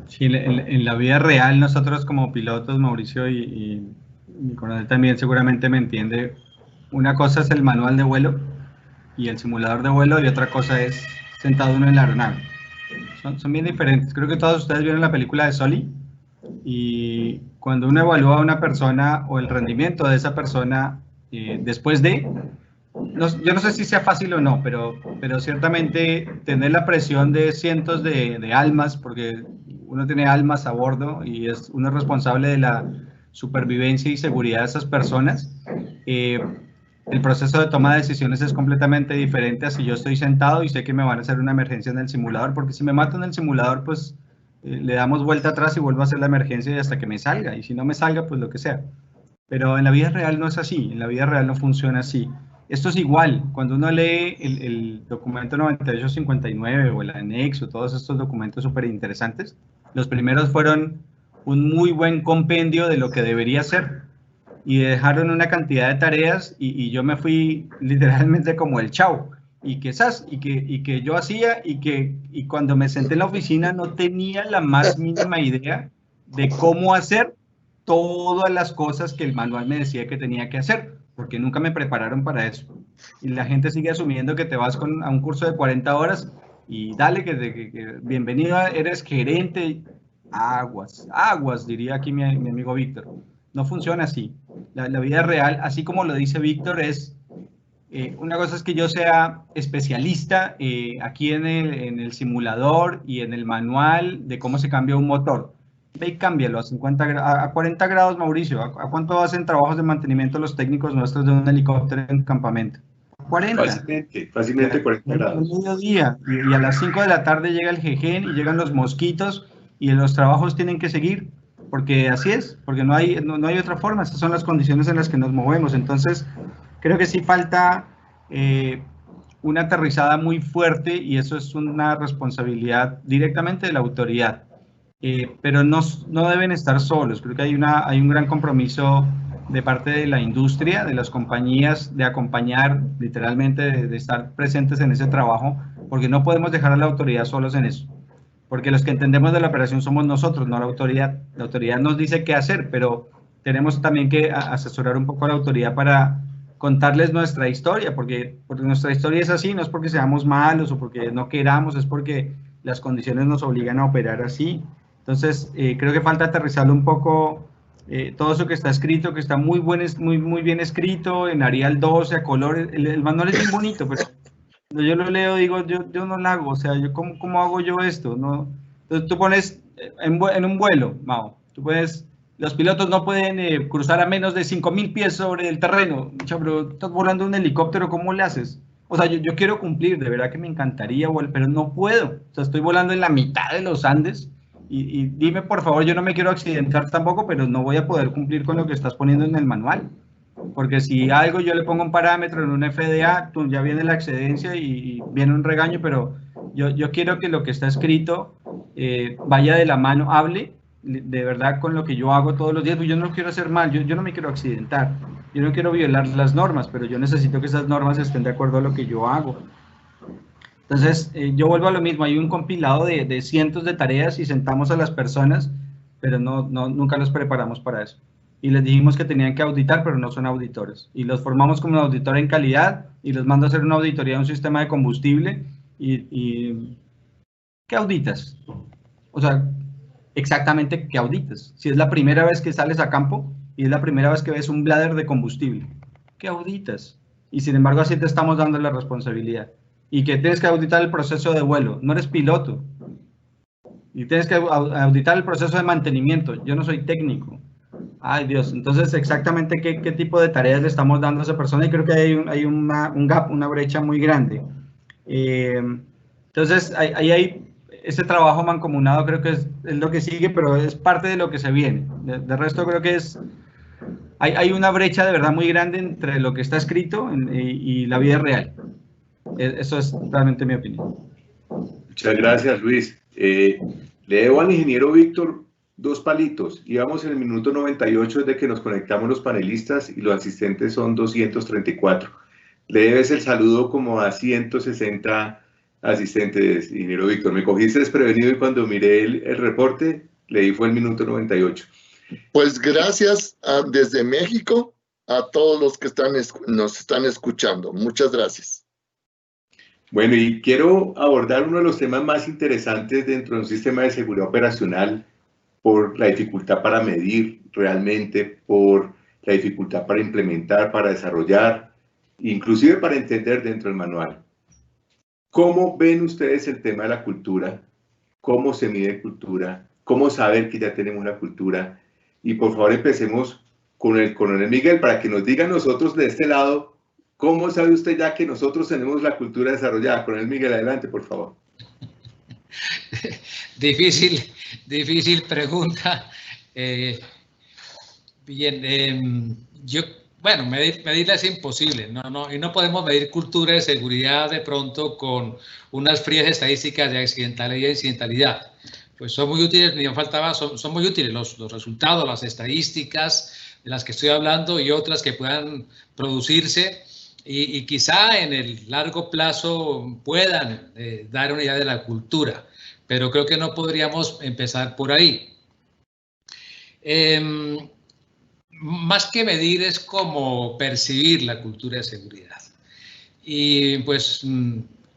Sí, en la vida real, nosotros como pilotos, Mauricio y mi coronel también seguramente me entiende, una cosa es el manual de vuelo y el simulador de vuelo, y otra cosa es sentado uno en la aeronave. Son bien diferentes. Creo que todos ustedes vieron la película de Sully, y cuando uno evalúa a una persona o el rendimiento de esa persona después de, yo no sé si sea fácil o no, pero ciertamente tener la presión de cientos de almas, porque uno tiene almas a bordo y uno es responsable de la supervivencia y seguridad de esas personas, el proceso de toma de decisiones es completamente diferente a si yo estoy sentado y sé que me van a hacer una emergencia en el simulador, porque si me mato en el simulador, pues le damos vuelta atrás y vuelvo a hacer la emergencia y hasta que me salga, y si no me salga, pues lo que sea. Pero en la vida real no es así, en la vida real no funciona así. Esto es igual, cuando uno lee el documento 9859 o el anexo, todos estos documentos súper interesantes, los primeros fueron un muy buen compendio de lo que debería ser, y dejaron una cantidad de tareas, y yo me fui literalmente como el chavo, y que yo hacía, y cuando me senté en la oficina no tenía la más mínima idea de cómo hacer todas las cosas que el manual me decía que tenía que hacer, porque nunca me prepararon para eso. Y la gente sigue asumiendo que te vas a un curso de 40 horas y dale, que bienvenido, eres gerente. Aguas, diría aquí mi amigo Víctor. No funciona así. La vida real, así como lo dice Víctor, es una cosa es que yo sea especialista aquí en el simulador y en el manual de cómo se cambia un motor. Ve y cámbialo a 40 grados, Mauricio. ¿A cuánto hacen trabajos de mantenimiento los técnicos nuestros de un helicóptero en campamento? 40. Fácilmente 40 grados. Al mediodía, y a las 5 de la tarde llega el jejen y llegan los mosquitos, y los trabajos tienen que seguir, porque así es, porque no hay otra forma. Esas son las condiciones en las que nos movemos. Entonces, creo que sí falta una aterrizada muy fuerte, y eso es una responsabilidad directamente de la autoridad. Pero no deben estar solos. Creo que hay un gran compromiso de parte de la industria, de las compañías, de acompañar, literalmente, de estar presentes en ese trabajo, porque no podemos dejar a la autoridad solos en eso. Porque los que entendemos de la operación somos nosotros, no la autoridad. La autoridad nos dice qué hacer, pero tenemos también que asesorar un poco a la autoridad para contarles nuestra historia, porque nuestra historia es así, no es porque seamos malos o porque no queramos, es porque las condiciones nos obligan a operar así. Entonces, creo que falta aterrizarlo un poco, todo eso que está escrito, que está muy bien escrito, en Arial 12, a color, el manual es bien bonito, pero cuando yo lo leo digo, yo no lo hago, o sea, ¿cómo hago yo esto? ¿No? Entonces, tú pones en un vuelo, Mao, tú pones, los pilotos no pueden cruzar a menos de 5.000 pies sobre el terreno. Pero estás volando un helicóptero, ¿cómo le haces? O sea, yo quiero cumplir, de verdad que me encantaría, pero no puedo. O sea, estoy volando en la mitad de los Andes, y dime, por favor, yo no me quiero accidentar tampoco, pero no voy a poder cumplir con lo que estás poniendo en el manual. Porque si algo yo le pongo un parámetro en un FDA, ya viene la excedencia y viene un regaño, pero yo quiero que lo que está escrito vaya de la mano, hable de verdad con lo que yo hago todos los días. Pues yo no quiero hacer mal, yo no me quiero accidentar, yo no quiero violar las normas, pero yo necesito que esas normas estén de acuerdo a lo que yo hago. Entonces, yo vuelvo a lo mismo, hay un compilado de cientos de tareas, y sentamos a las personas pero nunca los preparamos para eso. Y les dijimos que tenían que auditar, pero no son auditores. Y los formamos como un auditor en calidad y los mando a hacer una auditoría de un sistema de combustible y ¿qué auditas? O sea, exactamente qué auditas. Si es la primera vez que sales a campo y es la primera vez que ves un bladder de combustible, ¿qué auditas? Y sin embargo así te estamos dando la responsabilidad. Y que tienes que auditar el proceso de vuelo, no eres piloto. Y tienes que auditar el proceso de mantenimiento, yo no soy técnico. Ay Dios, entonces exactamente qué tipo de tareas le estamos dando a esa persona, y creo que hay un gap, una brecha muy grande. Entonces ahí hay ese trabajo mancomunado, creo que es lo que sigue, pero es parte de lo que se viene. De resto creo que hay una brecha de verdad muy grande entre lo que está escrito y la vida real. Eso es realmente mi opinión. Muchas gracias, Luis. Le debo al ingeniero Víctor 2 palitos. Íbamos en el minuto 98 desde que nos conectamos los panelistas y los asistentes son 234. Le debes el saludo como a 160 asistentes, ingeniero Víctor. Me cogiste desprevenido y cuando miré el reporte, le di fue el minuto 98. Pues gracias desde México a todos los que nos están escuchando. Muchas gracias. Bueno, y quiero abordar uno de los temas más interesantes dentro de un sistema de seguridad operacional, por la dificultad para medir realmente, por la dificultad para implementar, para desarrollar, inclusive para entender dentro del manual. ¿Cómo ven ustedes el tema de la cultura? ¿Cómo se mide cultura? ¿Cómo saber que ya tenemos una cultura? Y por favor empecemos con el coronel Miguel para que nos diga a nosotros de este lado, ¿cómo sabe usted ya que nosotros tenemos la cultura desarrollada? Coronel Miguel, adelante, por favor. Difícil pregunta. Bueno, medirla es imposible, y no podemos medir cultura de seguridad de pronto con unas frías estadísticas de accidentalidad e incidentalidad. Pues son muy útiles, ni me faltaba, son muy útiles los resultados, las estadísticas de las que estoy hablando y otras que puedan producirse y quizá en el largo plazo puedan dar una idea de la cultura. Pero creo que no podríamos empezar por ahí. Más que medir es como percibir la cultura de seguridad. Y pues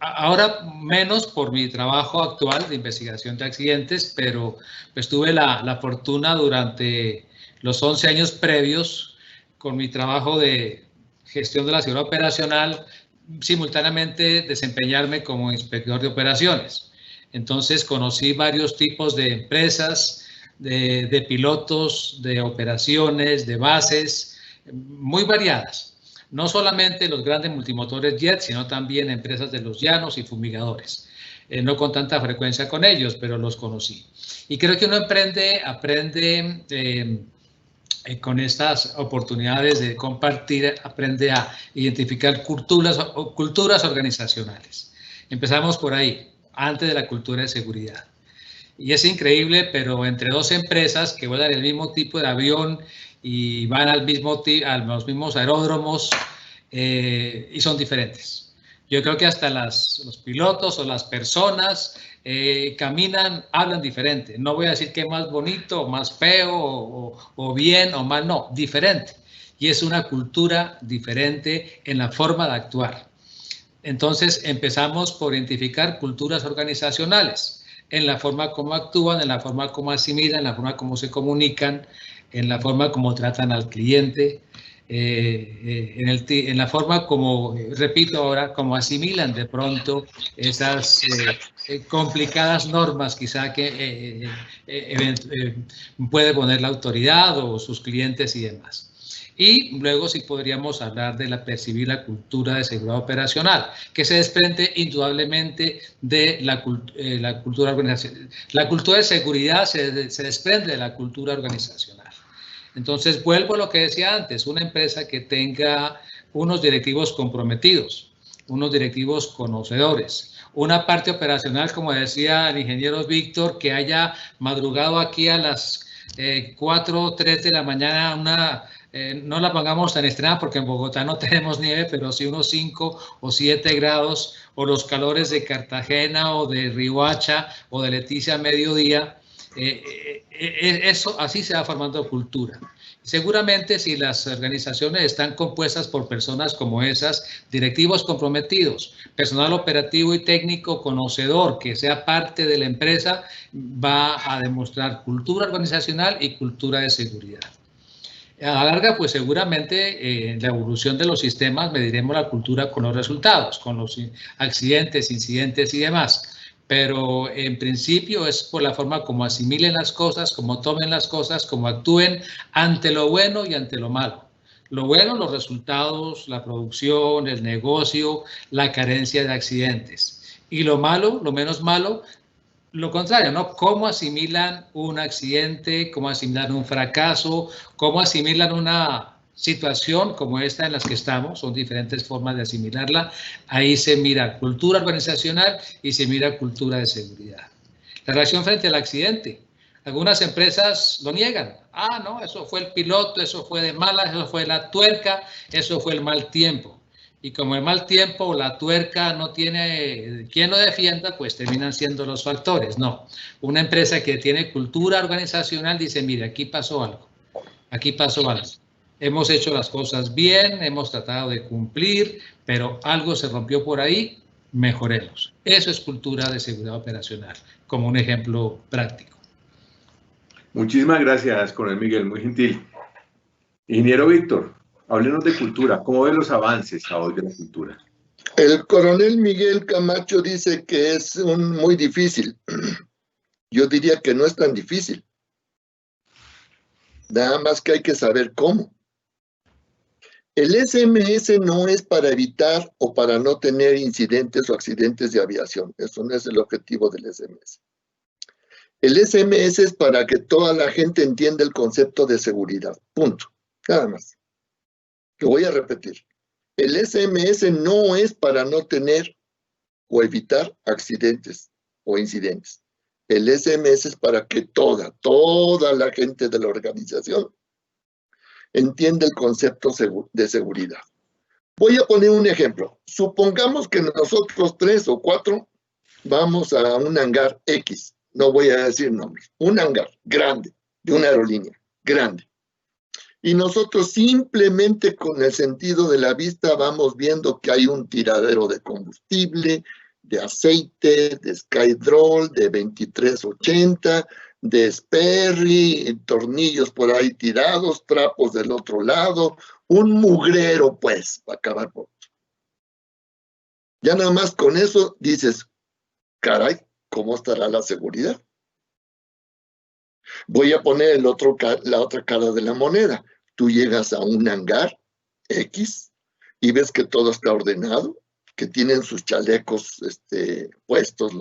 ahora menos por mi trabajo actual de investigación de accidentes, pero pues tuve la fortuna durante los 11 años previos con mi trabajo de gestión de la seguridad operacional, simultáneamente desempeñarme como inspector de operaciones. Entonces conocí varios tipos de empresas, de pilotos, de operaciones, de bases, muy variadas. No solamente los grandes multimotores jet, sino también empresas de los llanos y fumigadores. No con tanta frecuencia con ellos, pero los conocí. Y creo que uno aprende con estas oportunidades de compartir, aprende a identificar culturas organizacionales. Empezamos por ahí, antes de la cultura de seguridad. Y es increíble, pero entre dos empresas que vuelan el mismo tipo de avión y van a los mismos aeródromos y son diferentes. Yo creo que hasta los pilotos o las personas caminan, hablan diferente. No voy a decir que es más bonito o más feo o bien o mal, no, diferente. Y es una cultura diferente en la forma de actuar. Entonces empezamos por identificar culturas organizacionales, en la forma como actúan, en la forma como asimilan, en la forma como se comunican, en la forma como tratan al cliente, en la forma como, repito ahora, como asimilan de pronto esas complicadas normas quizá que puede poner la autoridad o sus clientes y demás. Y luego sí podríamos hablar de percibir la cultura de seguridad operacional, que se desprende indudablemente de la cultura organizacional. La cultura de seguridad se desprende de la cultura organizacional. Entonces, vuelvo a lo que decía antes, una empresa que tenga unos directivos comprometidos, unos directivos conocedores, una parte operacional, como decía el ingeniero Víctor, que haya madrugado aquí a las 4 o 3 de la mañana no la pongamos tan extrema porque en Bogotá no tenemos nieve, pero sí unos 5 o 7 grados, o los calores de Cartagena o de Riohacha o de Leticia a mediodía, Eso así se va formando cultura. Seguramente si las organizaciones están compuestas por personas como esas, directivos comprometidos, personal operativo y técnico conocedor que sea parte de la empresa, va a demostrar cultura organizacional y cultura de seguridad. A la larga, pues seguramente en la evolución de los sistemas mediremos la cultura con los resultados, con los accidentes, incidentes y demás. Pero en principio es por la forma como asimilen las cosas, como tomen las cosas, como actúen ante lo bueno y ante lo malo. Lo bueno, los resultados, la producción, el negocio, la carencia de accidentes. Y lo malo, lo menos malo, lo contrario, ¿no? Cómo asimilan un accidente, cómo asimilan un fracaso, cómo asimilan una situación como esta en la que estamos, son diferentes formas de asimilarla. Ahí se mira cultura organizacional y se mira cultura de seguridad. La reacción frente al accidente. Algunas empresas lo niegan. Ah, no, eso fue el piloto, eso fue de malas, eso fue la tuerca, eso fue el mal tiempo. Y como el mal tiempo o la tuerca no tiene quien lo defienda, pues terminan siendo los factores. No, una empresa que tiene cultura organizacional dice, mire, aquí pasó algo, aquí pasó algo. Hemos hecho las cosas bien, hemos tratado de cumplir, pero algo se rompió por ahí, mejoremos. Eso es cultura de seguridad operacional, como un ejemplo práctico. Muchísimas gracias, Coronel Miguel, muy gentil. Ingeniero Víctor, háblenos de cultura. ¿Cómo ven los avances a hoy de la cultura? El coronel Miguel Camacho dice que es muy difícil. Yo diría que no es tan difícil. Nada más que hay que saber cómo. El SMS no es para evitar o para no tener incidentes o accidentes de aviación. Eso no es el objetivo del SMS. El SMS es para que toda la gente entienda el concepto de seguridad. Punto. Nada más. Lo voy a repetir. El SMS no es para no tener o evitar accidentes o incidentes. El SMS es para que toda la gente de la organización entienda el concepto de seguridad. Voy a poner un ejemplo. Supongamos que nosotros 3 o 4 vamos a un hangar X. No voy a decir nombres. Un hangar grande, de una aerolínea, grande. Y nosotros simplemente con el sentido de la vista vamos viendo que hay un tiradero de combustible, de aceite, de Skydrol, de 2380, de Sperry, tornillos por ahí tirados, trapos del otro lado, un mugrero pues, para acabar por otro. Ya nada más con eso dices, caray, ¿cómo estará la seguridad? Voy a poner la otra cara de la moneda. Tú llegas a un hangar X y ves que todo está ordenado, que tienen sus chalecos puestos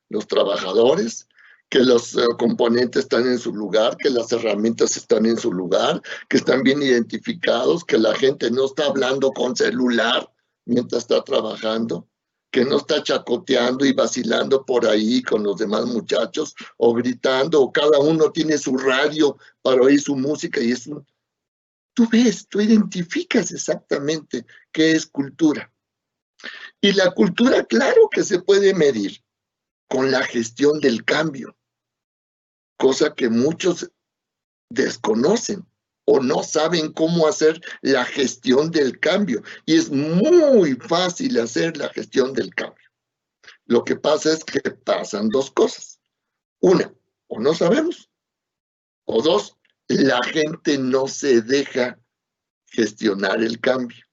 los trabajadores, que los componentes están en su lugar, que las herramientas están en su lugar, que están bien identificados, que la gente no está hablando con celular mientras está trabajando, que no está chacoteando y vacilando por ahí con los demás muchachos, o gritando, o cada uno tiene su radio para oír su música, y es un... Tú ves, tú identificas exactamente qué es cultura. Y la cultura, claro que se puede medir con la gestión del cambio, cosa que muchos desconocen o no saben cómo hacer la gestión del cambio. Y es muy fácil hacer la gestión del cambio. Lo que pasa es que pasan dos cosas. Una, o no sabemos, o dos, la gente no se deja gestionar el cambio.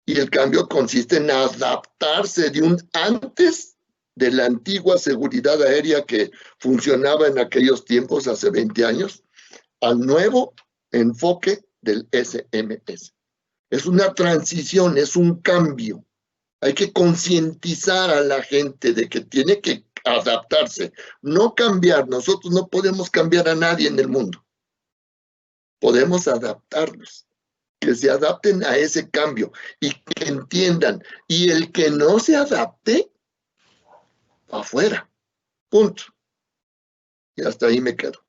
Y el cambio consiste en adaptarse de un antes de la antigua seguridad aérea que funcionaba en aquellos tiempos, hace 20 años, al nuevo enfoque del SMS. Es una transición, es un cambio. Hay que concientizar a la gente de que tiene que adaptarse, no cambiar. Nosotros no podemos cambiar a nadie en el mundo. Podemos adaptarlos, que se adapten a ese cambio y que entiendan. Y el que no se adapte, afuera. Punto. Y hasta ahí me quedo.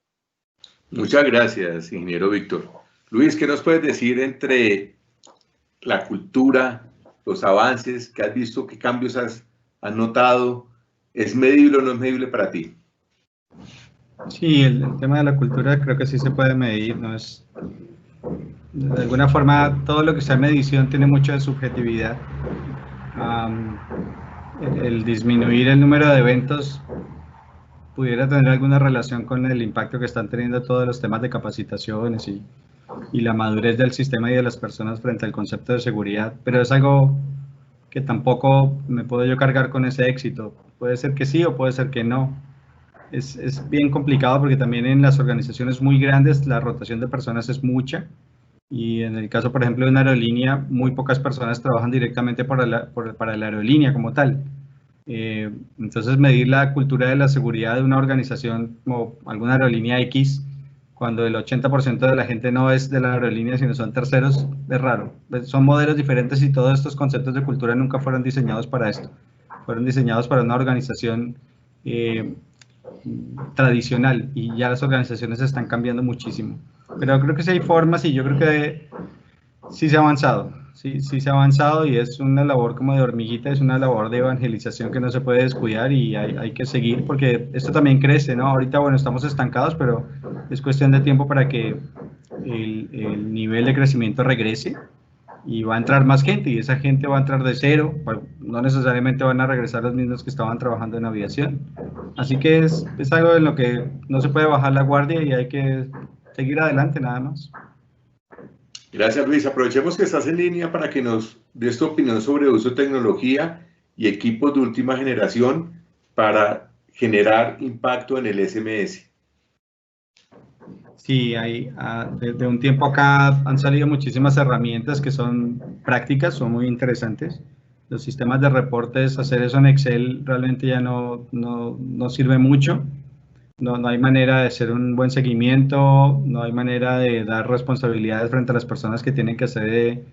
Muchas gracias, ingeniero Víctor. Luis, ¿qué nos puedes decir entre la cultura, los avances que has visto, qué cambios has notado? ¿Es medible o no es medible para ti? Sí, el tema de la cultura creo que sí se puede medir, ¿no? De alguna forma, todo lo que sea medición tiene mucho de subjetividad. El disminuir el número de eventos pudiera tener alguna relación con el impacto que están teniendo todos los temas de capacitaciones y la madurez del sistema y de las personas frente al concepto de seguridad, pero es algo que tampoco me puedo yo cargar con ese éxito. Puede ser que sí o puede ser que no. Es bien complicado porque también en las organizaciones muy grandes la rotación de personas es mucha y en el caso, por ejemplo, de una aerolínea, muy pocas personas trabajan directamente para la aerolínea como tal. Entonces, medir la cultura de la seguridad de una organización como alguna aerolínea X, cuando el 80% de la gente no es de la aerolínea, sino son terceros, es raro. Son modelos diferentes y todos estos conceptos de cultura nunca fueron diseñados para esto. Fueron diseñados para una organización tradicional y ya las organizaciones están cambiando muchísimo. Pero creo que sí hay formas y yo creo que sí se ha avanzado. Sí se ha avanzado y es una labor como de hormiguita, es una labor de evangelización que no se puede descuidar y hay que seguir porque esto también crece, ¿no? Ahorita, bueno, estamos estancados, pero es cuestión de tiempo para que el nivel de crecimiento regrese y va a entrar más gente y esa gente va a entrar de cero, no necesariamente van a regresar los mismos que estaban trabajando en aviación. Así que es algo en lo que no se puede bajar la guardia y hay que seguir adelante nada más. Gracias, Luis. Aprovechemos que estás en línea para que nos des tu opinión sobre uso de tecnología y equipos de última generación para generar impacto en el SMS. Sí, desde un tiempo acá han salido muchísimas herramientas que son prácticas, son muy interesantes. Los sistemas de reportes, hacer eso en Excel realmente ya no sirve mucho. No hay manera de hacer un buen seguimiento, no hay manera de dar responsabilidades frente a las personas que tienen que hacer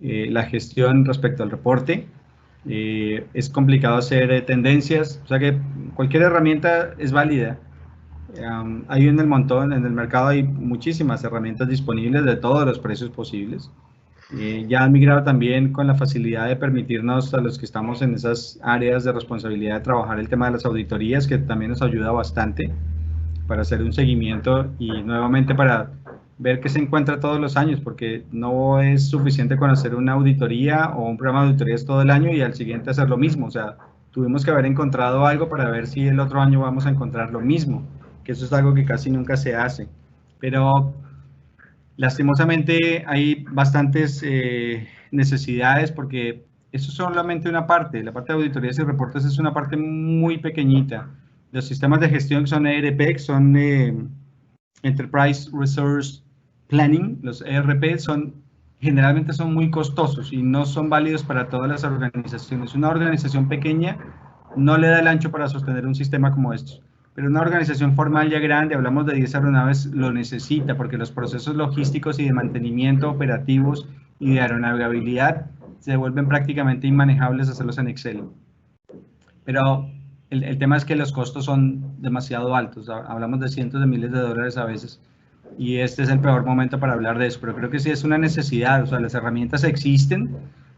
la gestión respecto al reporte. Es complicado hacer tendencias, o sea que cualquier herramienta es válida. Hay en el mercado hay muchísimas herramientas disponibles de todos los precios posibles. Ya han migrado también con la facilidad de permitirnos a los que estamos en esas áreas de responsabilidad de trabajar el tema de las auditorías, que también nos ayuda bastante para hacer un seguimiento y nuevamente para ver qué se encuentra todos los años, porque no es suficiente con hacer una auditoría o un programa de auditorías todo el año y al siguiente hacer lo mismo. O sea, tuvimos que haber encontrado algo para ver si el otro año vamos a encontrar lo mismo, que eso es algo que casi nunca se hace. Pero lastimosamente hay bastantes necesidades porque eso es solamente una parte. La parte de auditorías y reportes es una parte muy pequeñita. Los sistemas de gestión que son ERP, son Enterprise Resource Planning, los ERP generalmente son muy costosos y no son válidos para todas las organizaciones. Una organización pequeña no le da el ancho para sostener un sistema como estos. Pero una organización formal ya grande, hablamos de 10 aeronaves, lo necesita porque los procesos logísticos y de mantenimiento operativos y de aeronavegabilidad se vuelven prácticamente inmanejables hacerlos en Excel. Pero el tema es que los costos son demasiado altos, hablamos de cientos de miles de dólares a veces y este es el peor momento para hablar de eso, pero creo que sí es una necesidad, o sea, las herramientas existen,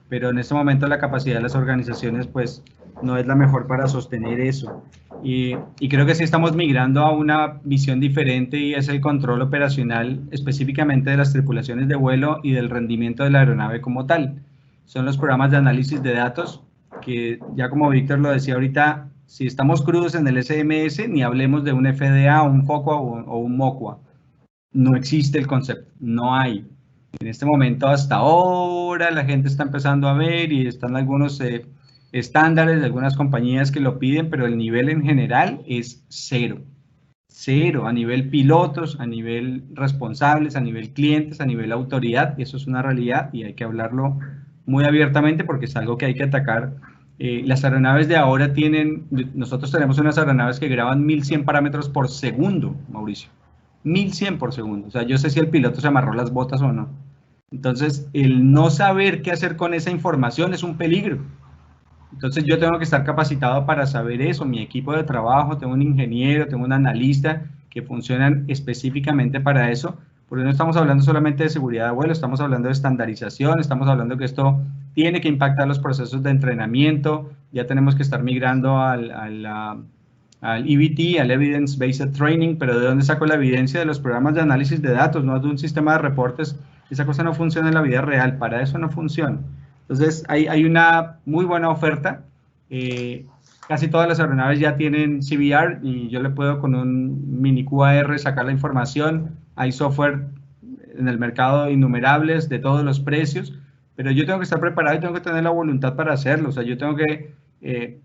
pero en este momento la capacidad de las organizaciones pues no es la mejor para sostener eso. Y creo que sí estamos migrando a una visión diferente y es el control operacional específicamente de las tripulaciones de vuelo y del rendimiento de la aeronave como tal. Son los programas de análisis de datos que ya como Víctor lo decía ahorita, si estamos crudos en el SMS, ni hablemos de un FDA, un FOCUA o un MOCUA. No existe el concepto, no hay. En este momento hasta ahora la gente está empezando a ver y están algunos estándares de algunas compañías que lo piden, pero el nivel en general es cero. Cero a nivel pilotos, a nivel responsables, a nivel clientes, a nivel autoridad. Eso es una realidad y hay que hablarlo muy abiertamente porque es algo que hay que atacar. Las aeronaves de ahora nosotros tenemos unas aeronaves que graban 1100 parámetros por segundo, Mauricio. 1100 por segundo. O sea, yo sé si el piloto se amarró las botas o no. Entonces, el no saber qué hacer con esa información es un peligro. Entonces yo tengo que estar capacitado para saber eso, mi equipo de trabajo, tengo un ingeniero, tengo un analista que funcionan específicamente para eso, porque no estamos hablando solamente de seguridad de vuelo, estamos hablando de estandarización, estamos hablando que esto tiene que impactar los procesos de entrenamiento, ya tenemos que estar migrando al al EBT, al Evidence Based Training, pero ¿de dónde saco la evidencia? De los programas de análisis de datos, no de un sistema de reportes. Esa cosa no funciona en la vida real, para eso no funciona. Entonces, hay una muy buena oferta. Casi todas las aeronaves ya tienen CBR y yo le puedo con un mini QAR sacar la información. Hay software en el mercado innumerables de todos los precios, pero yo tengo que estar preparado y tengo que tener la voluntad para hacerlo. O sea, yo tengo que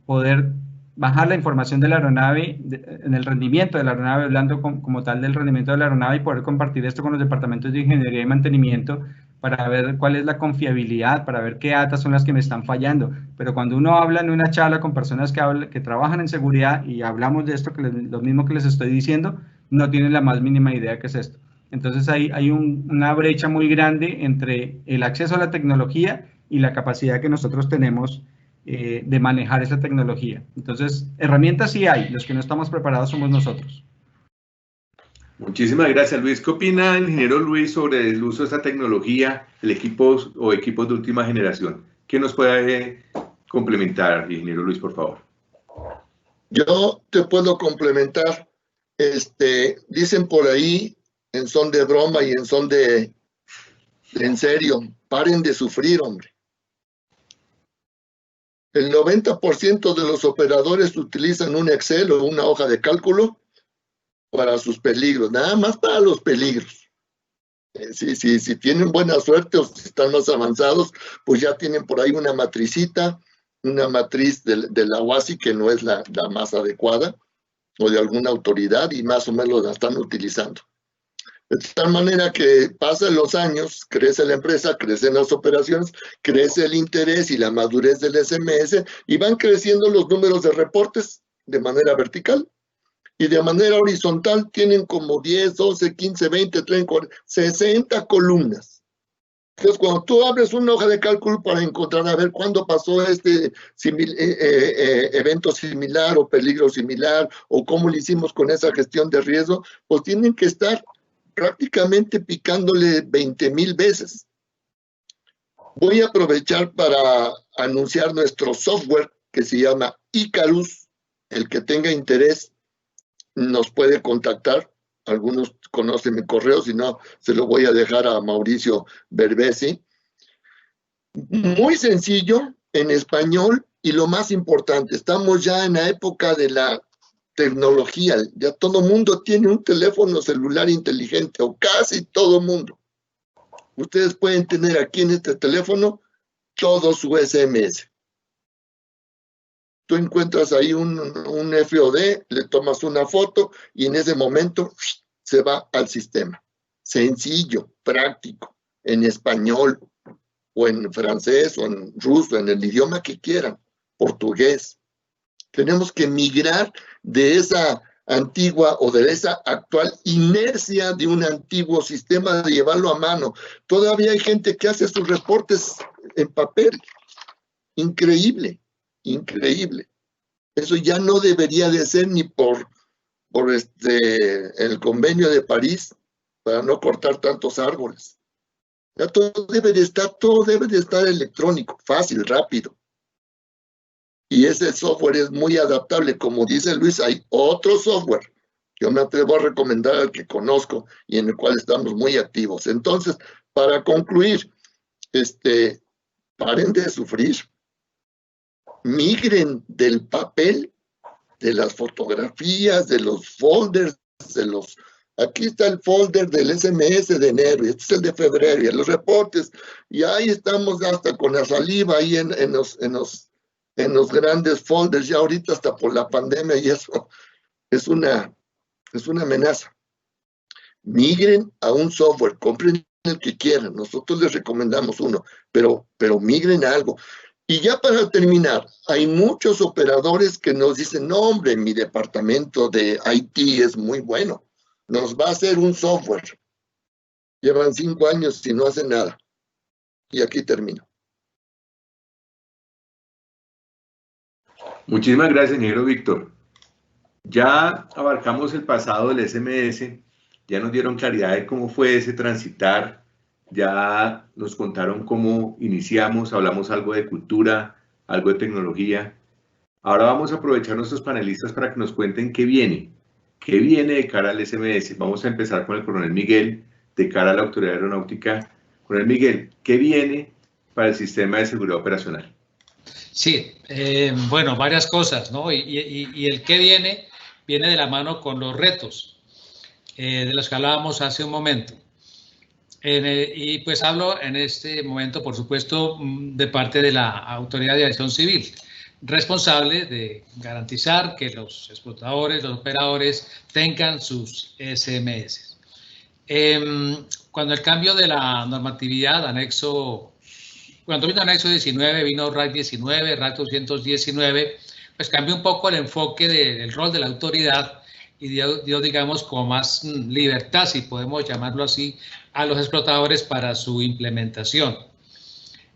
poder bajar la información de la aeronave, en el rendimiento de la aeronave, hablando como tal del rendimiento de la aeronave, y poder compartir esto con los departamentos de ingeniería y mantenimiento para ver cuál es la confiabilidad, para ver qué ATA son las que me están fallando. Pero cuando uno habla en una charla con personas que trabajan en seguridad y hablamos de esto, lo mismo que les estoy diciendo, no tienen la más mínima idea de qué es esto. Entonces hay una brecha muy grande entre el acceso a la tecnología y la capacidad que nosotros tenemos de manejar esa tecnología. Entonces, herramientas sí hay, los que no estamos preparados somos nosotros. Muchísimas gracias, Luis. ¿Qué opina el ingeniero Luis sobre el uso de esta tecnología, el equipos de última generación? ¿Qué nos puede complementar, ingeniero Luis, por favor? Yo te puedo complementar. Dicen por ahí, en son de broma y en son de en serio, paren de sufrir, hombre. El 90% de los operadores utilizan un Excel o una hoja de cálculo para sus peligros, nada más para los peligros. Si tienen buena suerte o si están más avanzados, pues ya tienen por ahí una matricita, una matriz de la UASI que no es la más adecuada, o de alguna autoridad, y más o menos la están utilizando. De tal manera que pasan los años, crece la empresa, crecen las operaciones, crece el interés y la madurez del SMS, y van creciendo los números de reportes de manera vertical. Y de manera horizontal tienen como 10, 12, 15, 20, 30, 40, 60 columnas. Entonces, cuando tú abres una hoja de cálculo para encontrar a ver cuándo pasó evento similar o peligro similar, o cómo lo hicimos con esa gestión de riesgo, pues tienen que estar prácticamente picándole 20,000 veces. Voy a aprovechar para anunciar nuestro software que se llama Icarus. El que tenga interés nos puede contactar. Algunos conocen mi correo, si no, se lo voy a dejar a Mauricio Berbesi. Muy sencillo, en español, y lo más importante, estamos ya en la época de la tecnología. Ya todo mundo tiene un teléfono celular inteligente, o casi todo mundo. Ustedes pueden tener aquí en este teléfono todo su SMS. Tú encuentras ahí un FOD, le tomas una foto y en ese momento se va al sistema. Sencillo, práctico, en español o en francés o en ruso, en el idioma que quieran, portugués. Tenemos que migrar de esa antigua o de esa actual inercia de un antiguo sistema de llevarlo a mano. Todavía hay gente que hace sus reportes en papel. Increíble. Increíble. Eso ya no debería de ser ni por el convenio de París para no cortar tantos árboles. Ya todo debe de estar electrónico, fácil, rápido. Y ese software es muy adaptable. Como dice Luis, hay otro software. Yo me atrevo a recomendar al que conozco y en el cual estamos muy activos. Entonces, para concluir, paren de sufrir. Migren del papel, de las fotografías, de los folders, aquí está el folder del SMS de enero, y este es el de febrero, y los reportes, y ahí estamos hasta con la saliva ahí en los grandes folders, ya ahorita hasta por la pandemia, y eso es una amenaza. Migren a un software, compren el que quieran, nosotros les recomendamos uno, pero migren a algo. Y ya para terminar, hay muchos operadores que nos dicen, no hombre, mi departamento de IT es muy bueno, nos va a hacer un software. Llevan 5 años y no hacen nada. Y aquí termino. Muchísimas gracias, ingeniero Víctor. Ya abarcamos el pasado del SMS, ya nos dieron claridad de cómo fue ese transitar, ya nos contaron cómo iniciamos, hablamos algo de cultura, algo de tecnología, Ahora vamos a aprovechar nuestros panelistas para que nos cuenten qué viene de cara al SMS. Vamos a empezar con el coronel Miguel, de cara a la Autoridad Aeronáutica. Coronel Miguel, ¿qué viene para el sistema de seguridad operacional? Sí, bueno, varias cosas, ¿no? Y el qué viene de la mano con los retos de los que hablábamos hace un momento. Y pues hablo en este momento, por supuesto, de parte de la Autoridad de Aviación Civil, responsable de garantizar que los explotadores, los operadores tengan sus SMS. Cuando el cambio de la normatividad, cuando vino anexo 19, vino RAC 19, RAC 219, pues cambió un poco el enfoque del rol de la autoridad y dio, digamos, como más libertad, si podemos llamarlo así, a los explotadores para su implementación.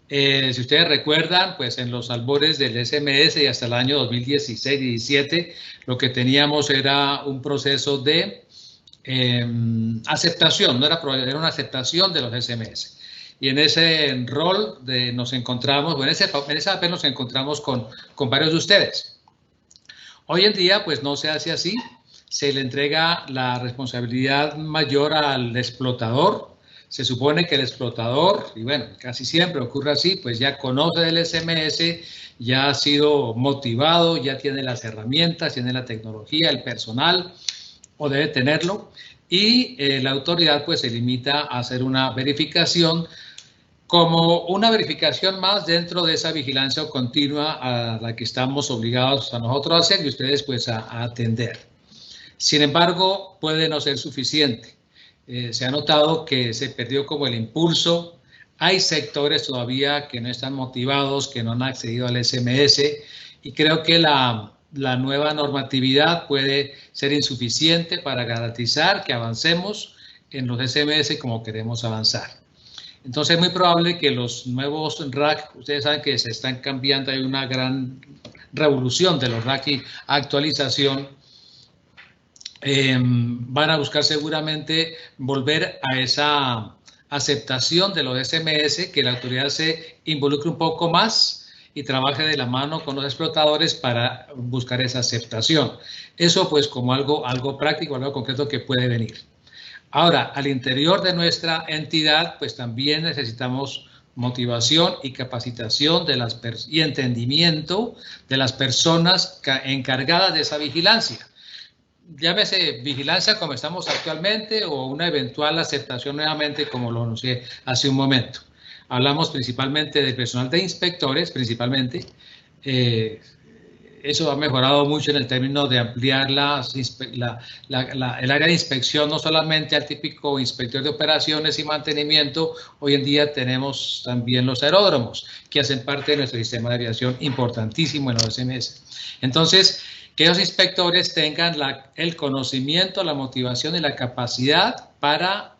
Si ustedes recuerdan, pues en los albores del SMS y hasta el año 2016-17, lo que teníamos era un proceso de aceptación, no era probabilidad, era una aceptación de los SMS. Y en ese rol nos encontramos, en ese papel nos encontramos con varios de ustedes. Hoy en día, pues no se hace así, se le entrega la responsabilidad mayor al explotador. Se supone que el explotador, y bueno, casi siempre ocurre así, pues ya conoce del SMS, ya ha sido motivado, ya tiene las herramientas, tiene la tecnología, el personal, o debe tenerlo, y la autoridad pues se limita a hacer una verificación como una verificación más dentro de esa vigilancia continua a la que estamos obligados a nosotros a hacer y ustedes pues a atender. Sin embargo, puede no ser suficiente. Se ha notado que se perdió como el impulso. Hay sectores todavía que no están motivados, que no han accedido al SMS y creo que la nueva normatividad puede ser insuficiente para garantizar que avancemos en los SMS como queremos avanzar. Entonces es muy probable que los nuevos RAC, ustedes saben que se están cambiando, hay una gran revolución de los RAC y actualización, van a buscar seguramente volver a esa aceptación de los SMS, que la autoridad se involucre un poco más y trabaje de la mano con los explotadores para buscar esa aceptación. Eso pues como algo práctico, algo concreto que puede venir. Ahora, al interior de nuestra entidad, pues también necesitamos motivación y capacitación y entendimiento de las personas encargadas de esa vigilancia. Llámese vigilancia como estamos actualmente o una eventual aceptación nuevamente como lo anuncié hace un momento. Hablamos principalmente del personal de inspectores, principalmente. Eso ha mejorado mucho en el término de ampliar el área de inspección, no solamente al típico inspector de operaciones y mantenimiento. Hoy en día tenemos también los aeródromos, que hacen parte de nuestro sistema de aviación importantísimo en los SMS. Entonces, que los inspectores tengan el conocimiento, la motivación y la capacidad para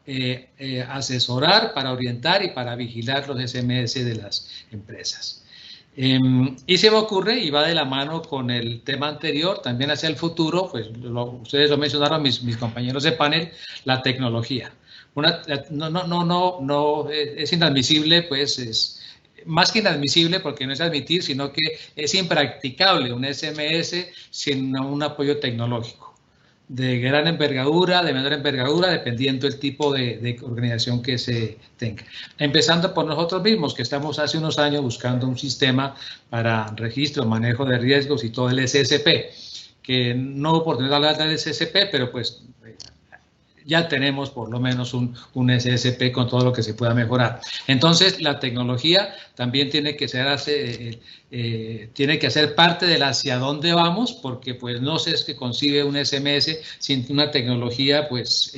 asesorar, para orientar y para vigilar los SMS de las empresas. Y se me ocurre, y va de la mano con el tema anterior, también hacia el futuro, pues ustedes lo mencionaron, mis compañeros de panel, la tecnología. No es inadmisible, pues es más que inadmisible porque no es admitir, sino que es impracticable un SMS sin un apoyo tecnológico de gran envergadura, de menor envergadura, dependiendo del tipo de organización que se tenga. Empezando por nosotros mismos, que estamos hace unos años buscando un sistema para registro, manejo de riesgos y todo el SSP, que no hubo oportunidad de hablar del SSP, pero pues ya tenemos por lo menos un SSP con todo lo que se pueda mejorar. Entonces, la tecnología también tiene que ser parte del hacia dónde vamos, porque pues no se es que concibe un SMS sin una tecnología pues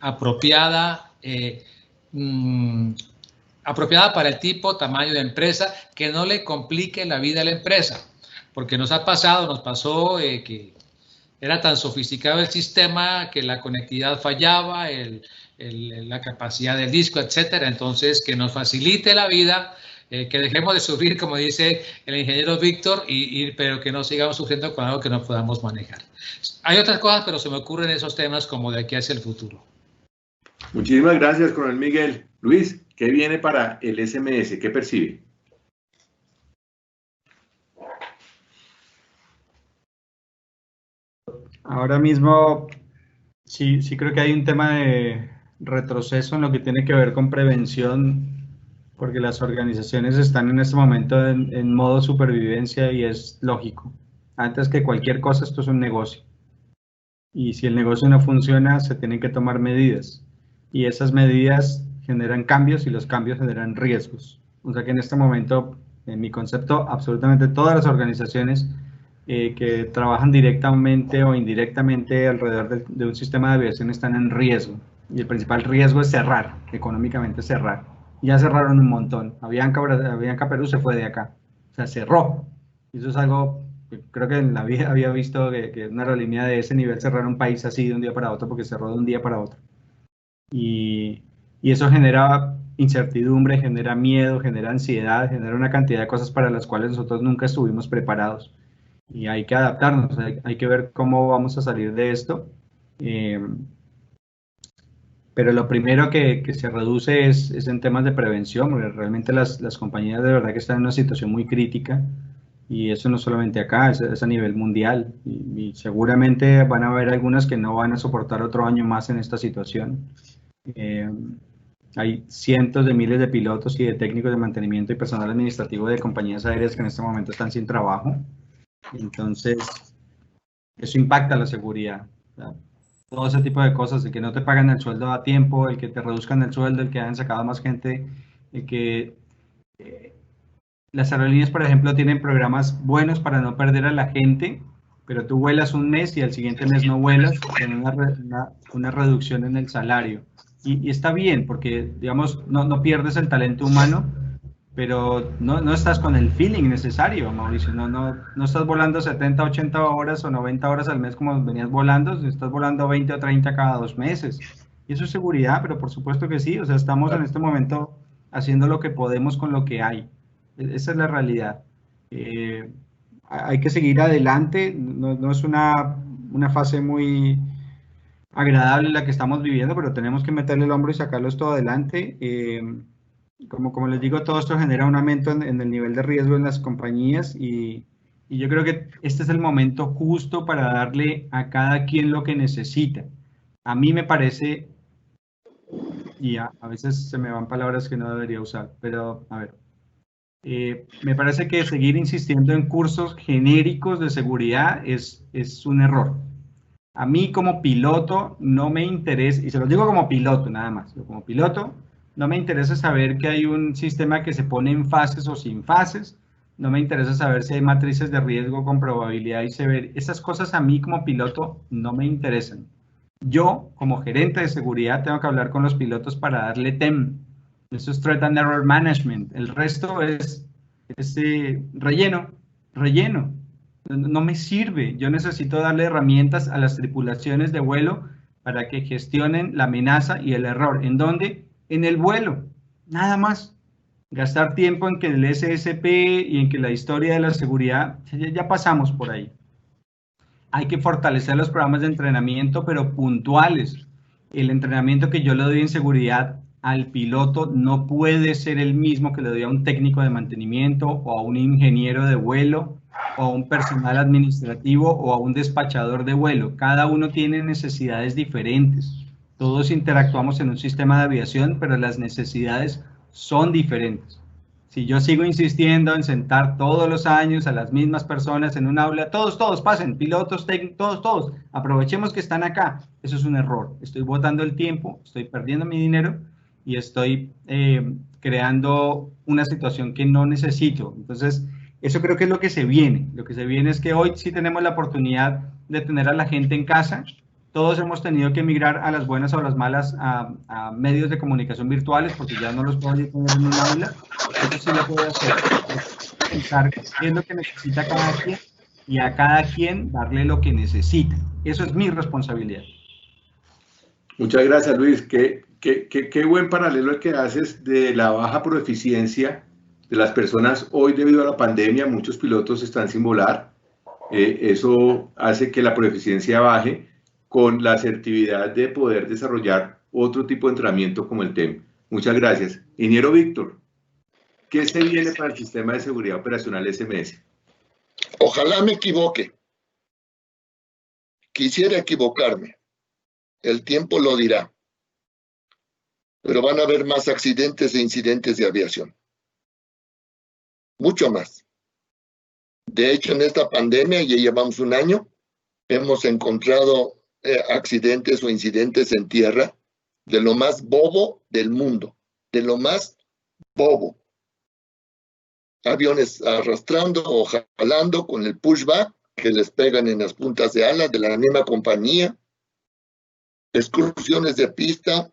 apropiada para el tipo, tamaño de empresa, que no le complique la vida a la empresa, porque nos pasó que era tan sofisticado el sistema que la conectividad fallaba, la capacidad del disco, etcétera. Entonces, que nos facilite la vida, que dejemos de sufrir, como dice el ingeniero Víctor, pero que no sigamos sufriendo con algo que no podamos manejar. Hay otras cosas, pero se me ocurren esos temas como de aquí hacia el futuro. Muchísimas gracias, coronel Miguel. Luis, ¿qué viene para el SMS? ¿Qué percibe? ahora mismo sí creo que hay un tema de retroceso en lo que tiene que ver con prevención, porque las organizaciones están en este momento en modo supervivencia y es lógico. Antes que cualquier cosa, esto es un negocio. Y si el negocio no funciona, se tienen que tomar medidas. Y esas medidas generan cambios y los cambios generan riesgos. O sea que en este momento, en mi concepto, absolutamente todas las organizaciones que trabajan directamente o indirectamente alrededor de un sistema de aviación están en riesgo. Y el principal riesgo es cerrar, económicamente cerrar. Ya cerraron un montón. Avianca Perú se fue de acá. O sea, cerró. Y eso es algo que creo que en la vida había visto que una aerolínea de ese nivel cerrar un país así de un día para otro, porque cerró de un día para otro. Y eso genera incertidumbre, genera miedo, genera ansiedad, genera una cantidad de cosas para las cuales nosotros nunca estuvimos preparados. Y hay que adaptarnos, hay que ver cómo vamos a salir de esto. Pero lo primero que se reduce es en temas de prevención, porque realmente las compañías de verdad que están en una situación muy crítica. Y eso no solamente acá, es a nivel mundial. Y seguramente van a haber algunas que no van a soportar otro año más en esta situación. Hay cientos de miles de pilotos y de técnicos de mantenimiento y personal administrativo de compañías aéreas que en este momento están sin trabajo. Entonces, eso impacta la seguridad. ¿Verdad? Todo ese tipo de cosas, el que no te pagan el sueldo a tiempo, el que te reduzcan el sueldo, el que hayan sacado más gente, el que... las aerolíneas, por ejemplo, tienen programas buenos para no perder a la gente, pero tú vuelas un mes y al siguiente mes no vuelas, con una reducción en el salario. Y está bien, porque, digamos, no pierdes el talento humano, pero no estás con el feeling necesario, Mauricio. No estás volando 70, 80 horas o 90 horas al mes como venías volando, estás volando 20 o 30 cada 2 meses. Y eso es seguridad, pero por supuesto que sí. O sea, estamos en este momento haciendo lo que podemos con lo que hay. Esa es la realidad. Hay que seguir adelante. No es una fase muy agradable la que estamos viviendo, pero tenemos que meterle el hombro y sacarlo esto adelante. Como les digo, todo esto genera un aumento en el nivel de riesgo en las compañías y yo creo que este es el momento justo para darle a cada quien lo que necesita. A mí me parece, y a veces se me van palabras que no debería usar, pero a ver, me parece que seguir insistiendo en cursos genéricos de seguridad es un error. A mí como piloto no me interesa, y se lo digo como piloto nada más, como piloto no me interesa saber que hay un sistema que se pone en fases o sin fases, no me interesa saber si hay matrices de riesgo con probabilidad y severidad. Esas cosas a mí como piloto no me interesan. Yo como gerente de seguridad tengo que hablar con los pilotos para darle TEM. Eso es Threat and Error Management. El resto es relleno. No me sirve. Yo necesito darle herramientas a las tripulaciones de vuelo para que gestionen la amenaza y el error. ¿En dónde? En el vuelo. Nada más. Gastar tiempo en que el SSP y en que la historia de la seguridad, ya pasamos por ahí. Hay que fortalecer los programas de entrenamiento, pero puntuales. El entrenamiento que yo le doy en seguridad al piloto no puede ser el mismo que le doy a un técnico de mantenimiento o a un ingeniero de vuelo o a un personal administrativo o a un despachador de vuelo. Cada uno tiene necesidades diferentes. Todos interactuamos en un sistema de aviación, pero las necesidades son diferentes. Si yo sigo insistiendo en sentar todos los años a las mismas personas en un aula, todos pasen, pilotos, técnicos, todos, aprovechemos que están acá. Eso es un error. Estoy botando el tiempo, estoy perdiendo mi dinero y estoy creando una situación que no necesito. Entonces, eso creo que es lo que se viene. Lo que se viene es que hoy sí tenemos la oportunidad de tener a la gente en casa. Todos hemos tenido que migrar a las buenas o las malas a medios de comunicación virtuales porque ya no los puedo tener en un aula. Eso sí lo puedo hacer. Pensar qué es lo que necesita cada quien y a cada quien darle lo que necesita. Eso es mi responsabilidad. Muchas gracias, Luis. Qué buen paralelo el que haces de la baja proeficiencia de las personas hoy debido a la pandemia. Muchos pilotos están sin volar. Eso hace que la proeficiencia baje con la asertividad de poder desarrollar otro tipo de entrenamiento como el TEM. Muchas gracias. Ingeniero Víctor, ¿qué se viene para el sistema de seguridad operacional SMS? Ojalá me equivoque. Quisiera equivocarme, el tiempo lo dirá, pero van a haber más accidentes e incidentes de aviación. Mucho más. De hecho, en esta pandemia, ya llevamos un año, hemos encontrado accidentes o incidentes en tierra de lo más bobo del mundo, de lo más bobo. Aviones arrastrando o jalando con el pushback que les pegan en las puntas de alas de la misma compañía, excursiones de pista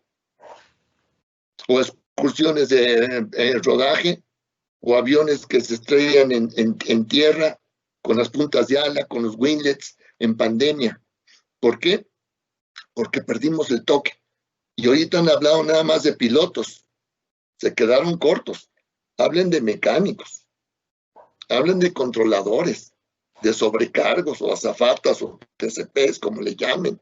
o excursiones de rodaje, o aviones que se estrellan en tierra con las puntas de ala, con los winglets en pandemia. ¿Por qué? Porque perdimos el toque. Y ahorita han hablado nada más de pilotos. Se quedaron cortos. Hablen de mecánicos. Hablen de controladores, de sobrecargos o azafatas o TCPs, como le llamen.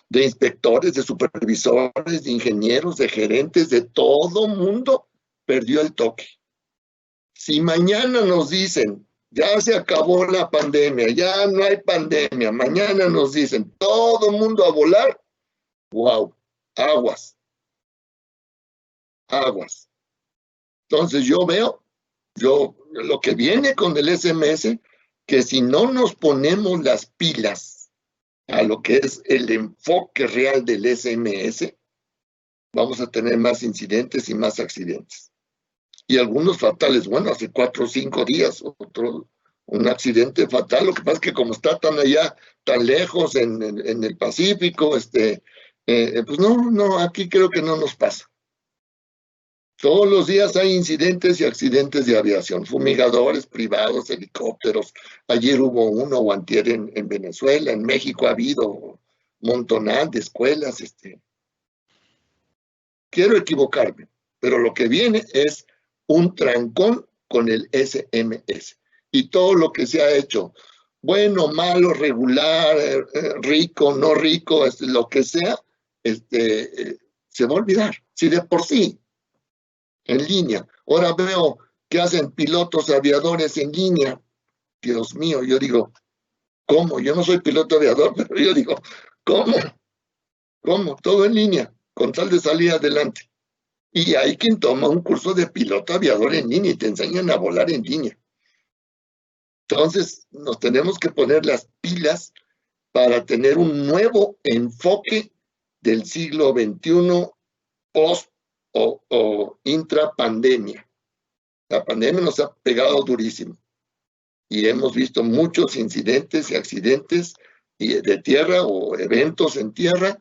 De inspectores, de supervisores, de ingenieros, de gerentes, de todo mundo perdió el toque. Si mañana nos dicen, ya se acabó la pandemia, ya no hay pandemia, mañana nos dicen, todo el mundo a volar, wow, aguas. Aguas. Entonces yo veo, lo que viene con el SMS, que si no nos ponemos las pilas a lo que es el enfoque real del SMS, vamos a tener más incidentes y más accidentes. Y algunos fatales. Bueno, hace 4 o 5 días, un accidente fatal. Lo que pasa es que como está tan allá, tan lejos en el Pacífico, pues no, aquí creo que no nos pasa. Todos los días hay incidentes y accidentes de aviación, fumigadores privados, helicópteros. Ayer hubo uno, o antier en Venezuela, en México ha habido montonal de escuelas. Quiero equivocarme, pero lo que viene es un trancón con el SMS. Y todo lo que se ha hecho, bueno, malo, regular, rico, no rico, lo que sea, se va a olvidar. Si de por sí, en línea. Ahora veo que hacen pilotos aviadores en línea. Dios mío, yo digo, ¿cómo? Yo no soy piloto aviador, pero yo digo, ¿cómo? ¿Cómo? Todo en línea, con tal de salir adelante. Y hay quien toma un curso de piloto aviador en línea y te enseñan a volar en línea. Entonces, nos tenemos que poner las pilas para tener un nuevo enfoque del siglo XXI post o intrapandemia. La pandemia nos ha pegado durísimo y hemos visto muchos incidentes y accidentes de tierra o eventos en tierra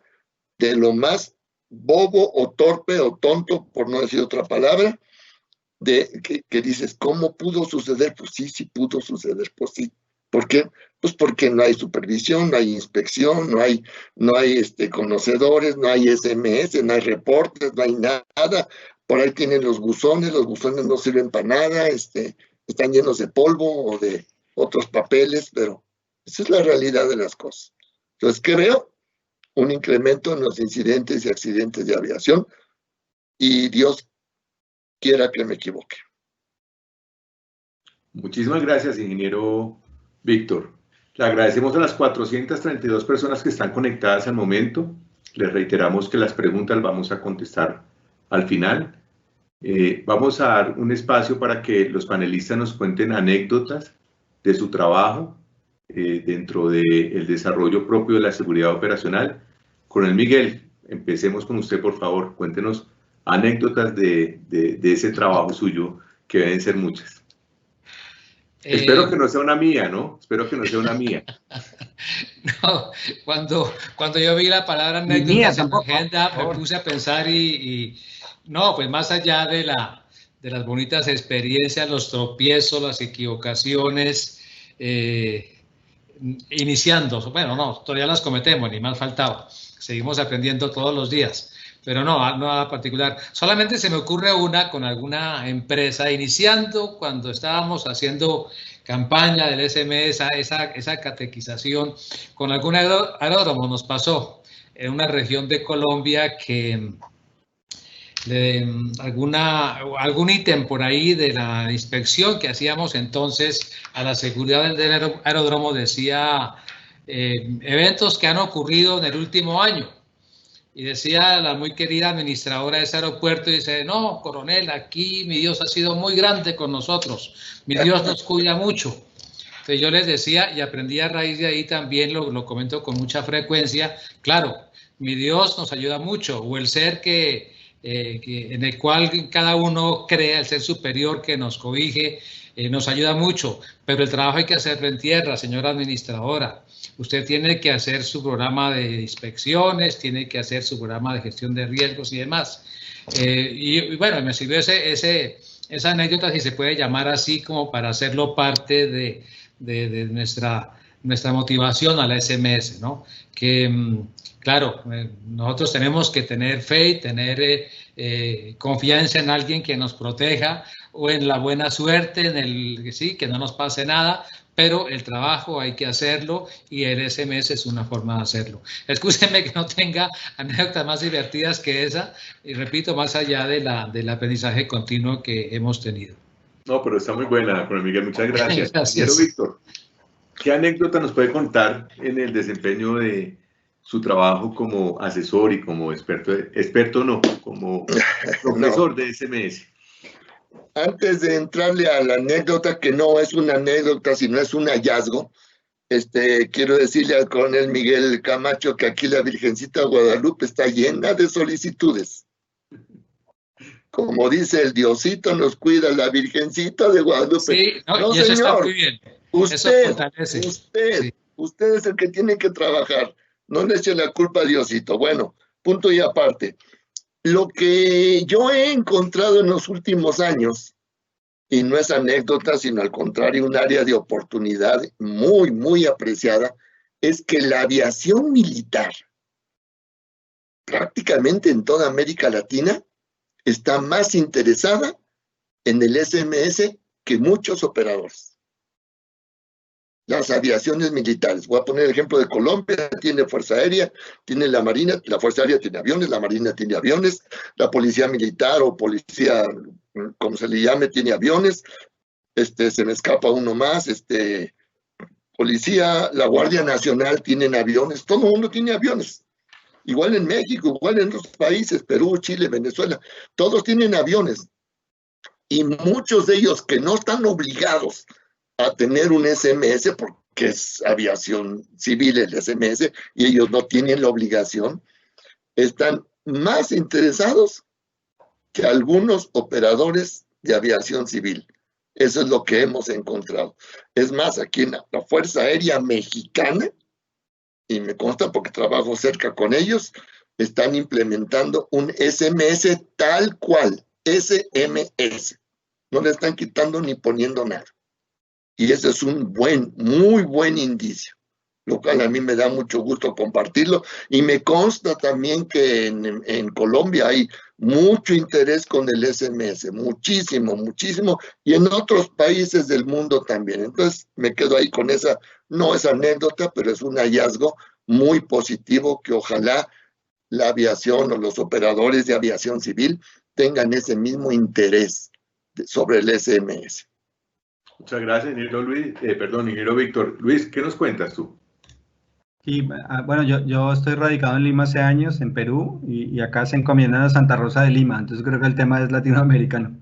de lo más bobo o torpe o tonto, por no decir otra palabra, que dices, ¿cómo pudo suceder? Pues sí pudo suceder, pues sí. ¿Por qué? Pues porque no hay supervisión, no hay inspección, no hay conocedores, no hay SMS, no hay reportes, no hay nada. Por ahí tienen los buzones no sirven para nada, están llenos de polvo o de otros papeles, pero esa es la realidad de las cosas. Entonces, ¿qué veo? Un incremento en los incidentes y accidentes de aviación, y Dios quiera que me equivoque. Muchísimas gracias, ingeniero Víctor. Le agradecemos a las 432 personas que están conectadas al momento. Les reiteramos que las preguntas vamos a contestar al final. Vamos a dar un espacio para que los panelistas nos cuenten anécdotas de su trabajo dentro del desarrollo propio de la seguridad operacional. Coronel Miguel, empecemos con usted, por favor. Cuéntenos anécdotas de ese trabajo suyo, que deben ser muchas. Espero que no sea una mía, ¿no? Espero que no sea una mía. No, cuando yo vi la palabra anécdotas en la agenda, me puse a pensar no, pues más allá de las bonitas experiencias, los tropiezos, las equivocaciones, iniciando, bueno, no, todavía las cometemos, ni más faltaba, seguimos aprendiendo todos los días, pero no nada particular. Solamente se me ocurre una con alguna empresa, iniciando cuando estábamos haciendo campaña del SMS, esa catequización, con algún aeródromo nos pasó en una región de Colombia que algún ítem por ahí de la inspección que hacíamos entonces a la seguridad del aeródromo decía eventos que han ocurrido en el último año. Y decía la muy querida administradora de ese aeropuerto, dice, no, coronel, aquí mi Dios ha sido muy grande con nosotros, mi Dios nos cuida mucho. Entonces yo les decía, y aprendí a raíz de ahí también, lo comento con mucha frecuencia, claro, mi Dios nos ayuda mucho, o el ser en el cual cada uno crea, el ser superior que nos cobije, nos ayuda mucho, pero el trabajo hay que hacerlo en tierra, señora administradora. Usted tiene que hacer su programa de inspecciones, tiene que hacer su programa de gestión de riesgos y demás. Y bueno, me sirvió esa anécdota, si se puede llamar así, como para hacerlo parte de nuestra motivación a la SMS, ¿no? Que, claro, nosotros tenemos que tener fe y tener confianza en alguien que nos proteja, o en la buena suerte, que no nos pase nada, pero el trabajo hay que hacerlo y el SMS es una forma de hacerlo. Excúsenme que no tenga anécdotas más divertidas que esa, y repito, más allá del aprendizaje continuo que hemos tenido. No, pero está muy buena, coronel Miguel, muchas gracias. Gracias. Víctor, ¿qué anécdota nos puede contar en el desempeño de su trabajo como asesor y como como profesor de SMS? Antes de entrarle a la anécdota, que no es una anécdota, sino es un hallazgo, quiero decirle al coronel Miguel Camacho que aquí la Virgencita de Guadalupe está llena de solicitudes. Como dice el Diosito, nos cuida la Virgencita de Guadalupe. Sí, no, y eso señor, está muy bien. Usted es el que tiene que trabajar. No le eche la culpa a Diosito. Bueno, punto y aparte. Lo que yo he encontrado en los últimos años, y no es anécdota, sino al contrario, un área de oportunidad muy, muy apreciada, es que la aviación militar, prácticamente en toda América Latina, está más interesada en el SMS que muchos operadores. Las aviaciones militares. Voy a poner el ejemplo de Colombia, tiene Fuerza Aérea, tiene la Marina, la Fuerza Aérea tiene aviones, la Marina tiene aviones, la Policía Militar o Policía, como se le llame, tiene aviones, se me escapa uno más, Policía, la Guardia Nacional tienen aviones, todo el mundo tiene aviones. Igual en México, igual en otros países, Perú, Chile, Venezuela, todos tienen aviones. Y muchos de ellos que no están obligados a tener un SMS, porque es aviación civil el SMS, y ellos no tienen la obligación, están más interesados que algunos operadores de aviación civil. Eso es lo que hemos encontrado. Es más, aquí en la Fuerza Aérea Mexicana, y me consta porque trabajo cerca con ellos, están implementando un SMS tal cual, SMS. No le están quitando ni poniendo nada. Y ese es un muy buen indicio, lo cual a mí me da mucho gusto compartirlo. Y me consta también que en Colombia hay mucho interés con el SMS, muchísimo, y en otros países del mundo también. Entonces me quedo ahí con esa, no es anécdota, pero es un hallazgo muy positivo que ojalá la aviación o los operadores de aviación civil tengan ese mismo interés sobre el SMS. Muchas gracias, ingeniero Víctor. Luis, ¿qué nos cuentas tú? Sí, bueno, yo estoy radicado en Lima hace años, en Perú, y acá se encomiendan a Santa Rosa de Lima, entonces creo que el tema es latinoamericano.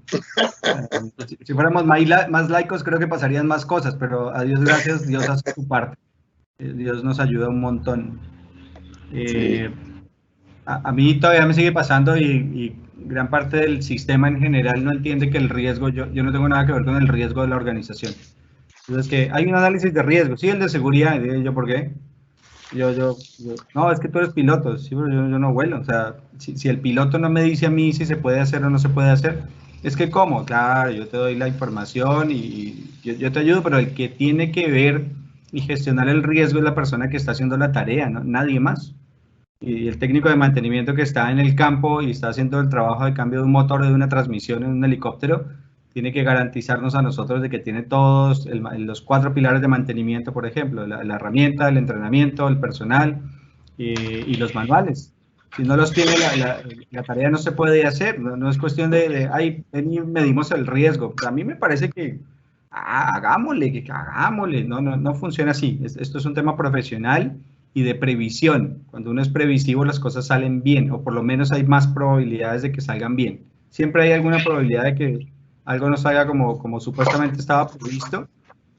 Si fuéramos más laicos, creo que pasarían más cosas, pero a Dios gracias, Dios hace su parte. Dios nos ayuda un montón. Sí. A mí todavía me sigue pasando y gran parte del sistema en general no entiende que el riesgo, yo no tengo nada que ver con el riesgo de la organización. Entonces, que hay un análisis de riesgo, sí, el de seguridad, yo, ¿por qué? No, es que tú eres piloto, sí, pero yo no vuelo, o sea, si el piloto no me dice a mí si se puede hacer o no se puede hacer, es que ¿cómo? Claro, yo te doy la información y yo te ayudo, pero el que tiene que ver y gestionar el riesgo es la persona que está haciendo la tarea, ¿no? Nadie más. Y el técnico de mantenimiento que está en el campo y está haciendo el trabajo de cambio de un motor o de una transmisión en un helicóptero, tiene que garantizarnos a nosotros de que tiene todos los 4 pilares de mantenimiento, por ejemplo, la herramienta, el entrenamiento, el personal y los manuales. Si no los tiene, la tarea no se puede hacer, no es cuestión de ahí medimos el riesgo. A mí me parece que hagámosle. No funciona así. Esto es un tema profesional y de previsión. Cuando uno es previsivo, las cosas salen bien, o por lo menos hay más probabilidades de que salgan bien. Siempre hay alguna probabilidad de que algo no salga como supuestamente estaba previsto,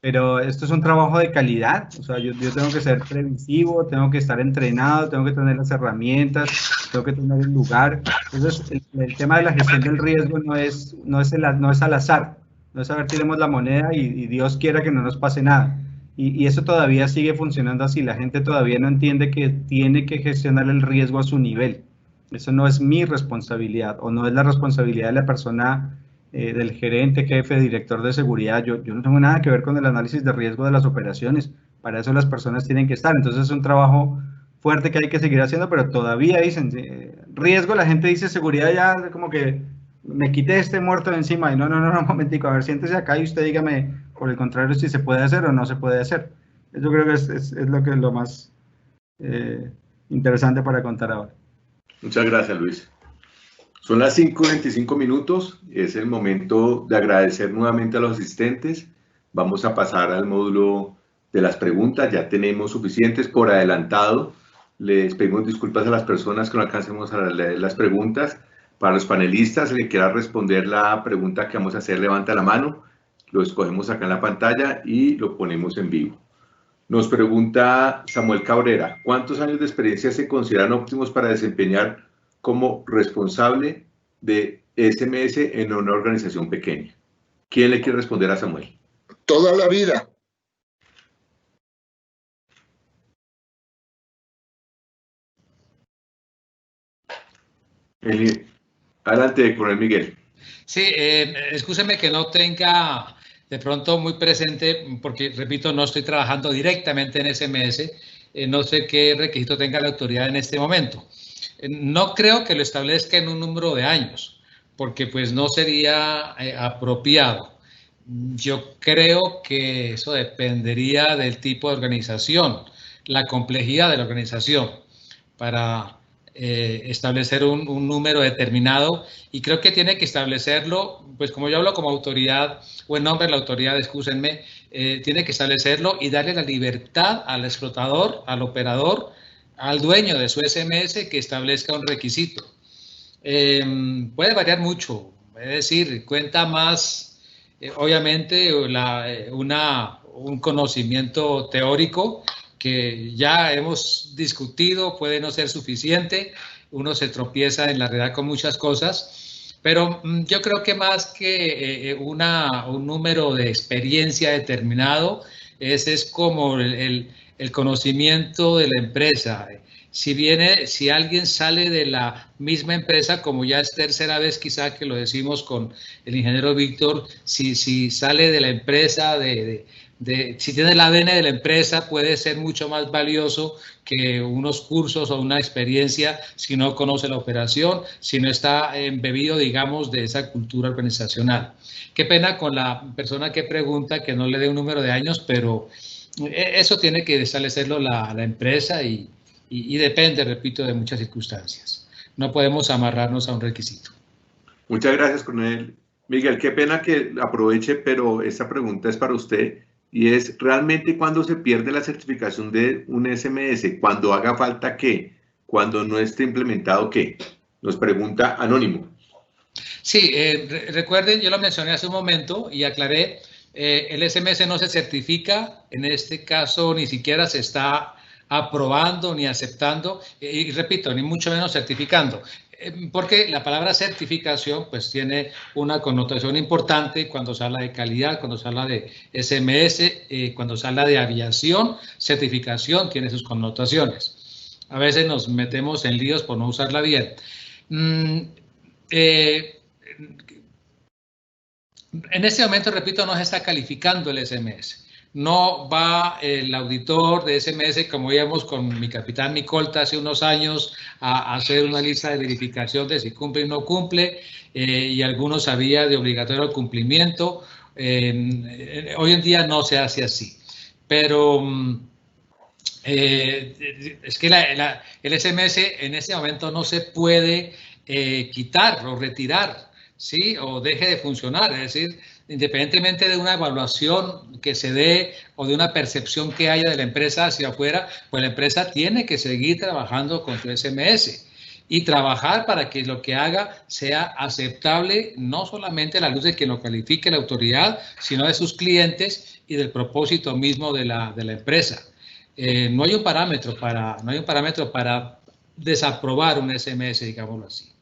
pero esto es un trabajo de calidad. O sea, yo tengo que ser previsivo, tengo que estar entrenado, tengo que tener las herramientas, tengo que tener el lugar. Entonces, el tema de la gestión del riesgo no es al azar. No es a ver, tiremos la moneda y Dios quiera que no nos pase nada. Y eso todavía sigue funcionando así. La gente todavía no entiende que tiene que gestionar el riesgo a su nivel. Eso no es mi responsabilidad o no es la responsabilidad de la persona, del gerente, jefe, director de seguridad. Yo no tengo nada que ver con el análisis de riesgo de las operaciones. Para eso las personas tienen que estar. Entonces es un trabajo fuerte que hay que seguir haciendo, pero todavía dicen riesgo, la gente dice seguridad, ya como que me quité este muerto de encima. Y no, un momentico, a ver, siéntese acá y usted dígame, por el contrario, si se puede hacer o no se puede hacer. Yo creo que es lo más interesante para contar ahora. Muchas gracias, Luis. Son las 5:25 minutos. Es el momento de agradecer nuevamente a los asistentes. Vamos a pasar al módulo de las preguntas. Ya tenemos suficientes por adelantado. Les pedimos disculpas a las personas que no alcancemos a leer las preguntas. Para los panelistas, el que quiera responder la pregunta que vamos a hacer, levanta la mano. Lo escogemos acá en la pantalla y lo ponemos en vivo. Nos pregunta Samuel Cabrera, ¿cuántos años de experiencia se consideran óptimos para desempeñar como responsable de SMS en una organización pequeña? ¿Quién le quiere responder a Samuel? Toda la vida. Adelante, coronel Miguel. Sí, excúseme que no tenga de pronto muy presente, porque repito, no estoy trabajando directamente en SMS, no sé qué requisito tenga la autoridad en este momento. No creo que lo establezca en un número de años, porque pues no sería apropiado. Yo creo que eso dependería del tipo de organización, la complejidad de la organización, para establecer un número determinado, y creo que tiene que establecerlo, pues como yo hablo como autoridad, o en nombre de la autoridad, excúsenme, tiene que establecerlo y darle la libertad al explotador, al operador, al dueño de su SMS que establezca un requisito. Puede variar mucho, es decir, cuenta más, obviamente, un conocimiento teórico que ya hemos discutido, puede no ser suficiente, uno se tropieza en la realidad con muchas cosas, pero yo creo que más que un número de experiencia determinado, ese es como el conocimiento de la empresa. Si alguien sale de la misma empresa, como ya es tercera vez quizá que lo decimos con el ingeniero Víctor, si sale de la empresa, si tiene el ADN de la empresa, puede ser mucho más valioso que unos cursos o una experiencia si no conoce la operación, si no está embebido, digamos, de esa cultura organizacional. Qué pena con la persona que pregunta que no le dé un número de años, pero eso tiene que establecerlo la empresa y depende, repito, de muchas circunstancias. No podemos amarrarnos a un requisito. Muchas gracias, coronel Miguel. Qué pena que aproveche, pero esta pregunta es para usted. Y es, ¿realmente cuando se pierde la certificación de un SMS? ¿Cuando haga falta qué? ¿Cuando no esté implementado qué? Nos pregunta Anónimo. Sí, recuerden, yo lo mencioné hace un momento y aclaré, el SMS no se certifica, en este caso ni siquiera se está aprobando ni aceptando, y repito, ni mucho menos certificando. Porque la palabra certificación pues tiene una connotación importante cuando se habla de calidad, cuando se habla de SMS, cuando se habla de aviación, certificación tiene sus connotaciones. A veces nos metemos en líos por no usarla bien. En este momento, repito, no se está calificando el SMS. No va el auditor de SMS, como íbamos con mi capitán Micolta hace unos años, a hacer una lista de verificación de si cumple y no cumple, y algunos había de obligatorio cumplimiento. Hoy en día no se hace así, pero es que el SMS en este momento no se puede quitar o retirar, ¿sí? O deje de funcionar, es decir, independientemente de una evaluación que se dé o de una percepción que haya de la empresa hacia afuera, pues la empresa tiene que seguir trabajando con su SMS y trabajar para que lo que haga sea aceptable, no solamente a la luz de quien lo califique la autoridad, sino de sus clientes y del propósito mismo de la empresa. No hay un parámetro para desaprobar un SMS, digámoslo así.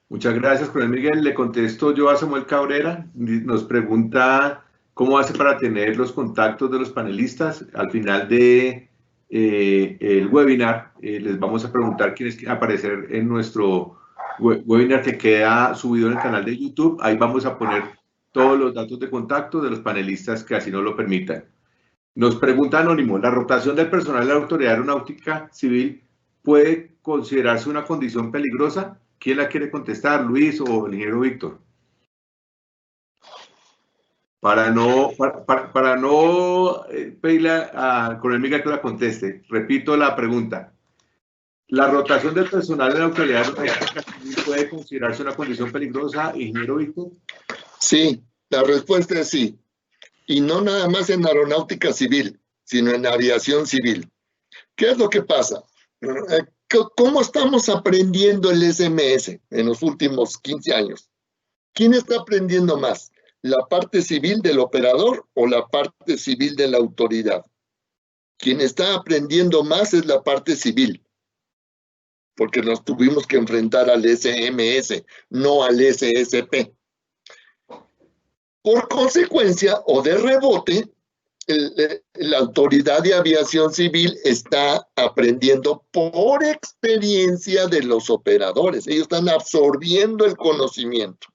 Muchas gracias, Coronel Miguel. Le contesto yo a Samuel Cabrera. Nos pregunta cómo hace para tener los contactos de los panelistas. Al final de el webinar les vamos a preguntar quiénes quieren aparecer en nuestro webinar que queda subido en el canal de YouTube. Ahí vamos a poner todos los datos de contacto de los panelistas que así nos lo permitan. Nos pregunta Anónimo, ¿la rotación del personal de la Autoridad Aeronáutica Civil puede considerarse una condición peligrosa? ¿Quién la quiere contestar, Luis o el ingeniero Víctor? Para no pedirle a Coronel Miguel que la conteste, repito la pregunta. ¿La rotación del personal de la Autoridad Aeronáutica Civil puede considerarse una condición peligrosa, ingeniero Víctor? Sí, la respuesta es sí. Y no nada más en aeronáutica civil, sino en aviación civil. ¿Qué es lo que pasa? ¿Cómo estamos aprendiendo el SMS en los últimos 15 años? ¿Quién está aprendiendo más? ¿La parte civil del operador o la parte civil de la autoridad? Quien está aprendiendo más es la parte civil, porque nos tuvimos que enfrentar al SMS, no al SSP. Por consecuencia o de rebote, la Autoridad de Aviación Civil está aprendiendo por experiencia de los operadores. Ellos están absorbiendo el conocimiento.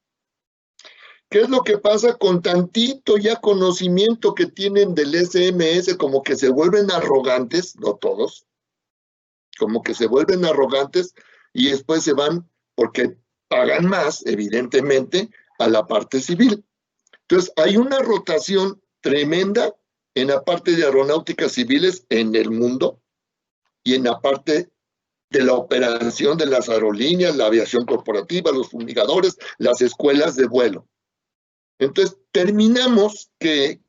¿Qué es lo que pasa con tantito ya conocimiento que tienen del SMS? Como que se vuelven arrogantes, no todos, como que se vuelven arrogantes y después se van, porque pagan más, evidentemente, a la parte civil. Entonces, hay una rotación tremenda en la parte de aeronáuticas civiles en el mundo y en la parte de la operación de las aerolíneas, la aviación corporativa, los fumigadores, las escuelas de vuelo. Entonces, terminamos que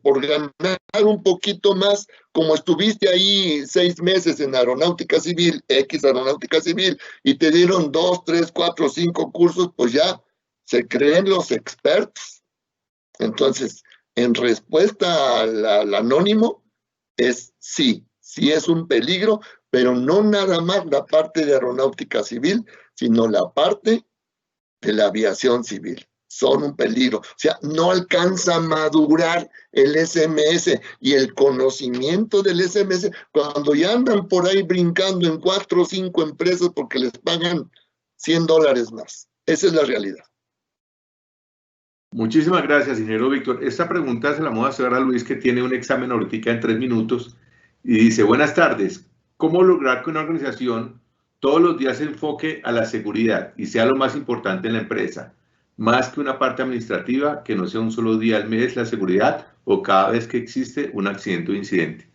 por ganar un poquito más, como estuviste ahí 6 meses en aeronáutica civil, X aeronáutica civil, y te dieron 2, 3, 4, 5 cursos, pues ya se creen los expertos. Entonces, en respuesta al anónimo, es sí es un peligro, pero no nada más la parte de aeronáutica civil, sino la parte de la aviación civil. Son un peligro. O sea, no alcanza a madurar el SMS y el conocimiento del SMS cuando ya andan por ahí brincando en 4 o 5 empresas porque les pagan $100 más. Esa es la realidad. Muchísimas gracias, ingeniero Víctor. Esta pregunta se la vamos a hacer a Luis, que tiene un examen ahorita en 3 minutos, y dice, buenas tardes, ¿cómo lograr que una organización todos los días se enfoque a la seguridad y sea lo más importante en la empresa, más que una parte administrativa, que no sea un solo día al mes la seguridad o cada vez que existe un accidente o incidente?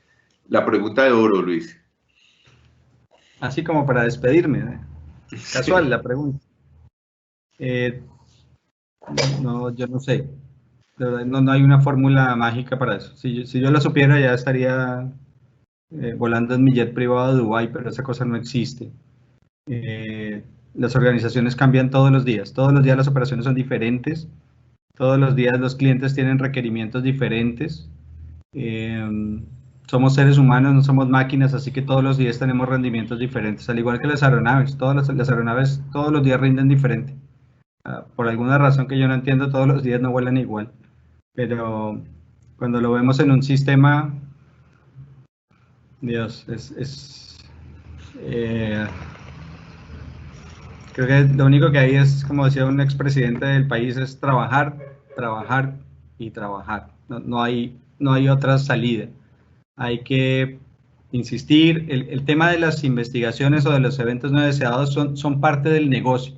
La pregunta de oro, Luis. Así como para despedirme, ¿eh? Casual sí. La pregunta. No, yo no sé. De verdad, no hay una fórmula mágica para eso. Si yo lo supiera, ya estaría volando en mi jet privado a Dubái, pero esa cosa no existe. Las organizaciones cambian todos los días. Todos los días las operaciones son diferentes. Todos los días los clientes tienen requerimientos diferentes. Somos seres humanos, no somos máquinas, así que todos los días tenemos rendimientos diferentes. Al igual que las aeronaves. Todas las aeronaves todos los días rinden diferente. Por alguna razón que yo no entiendo, todos los días no vuelan igual. Pero cuando lo vemos en un sistema, Dios, creo que lo único que hay es, como decía un expresidente del país, es trabajar, trabajar y trabajar. No hay otra salida. Hay que insistir. El tema de las investigaciones o de los eventos no deseados son parte del negocio.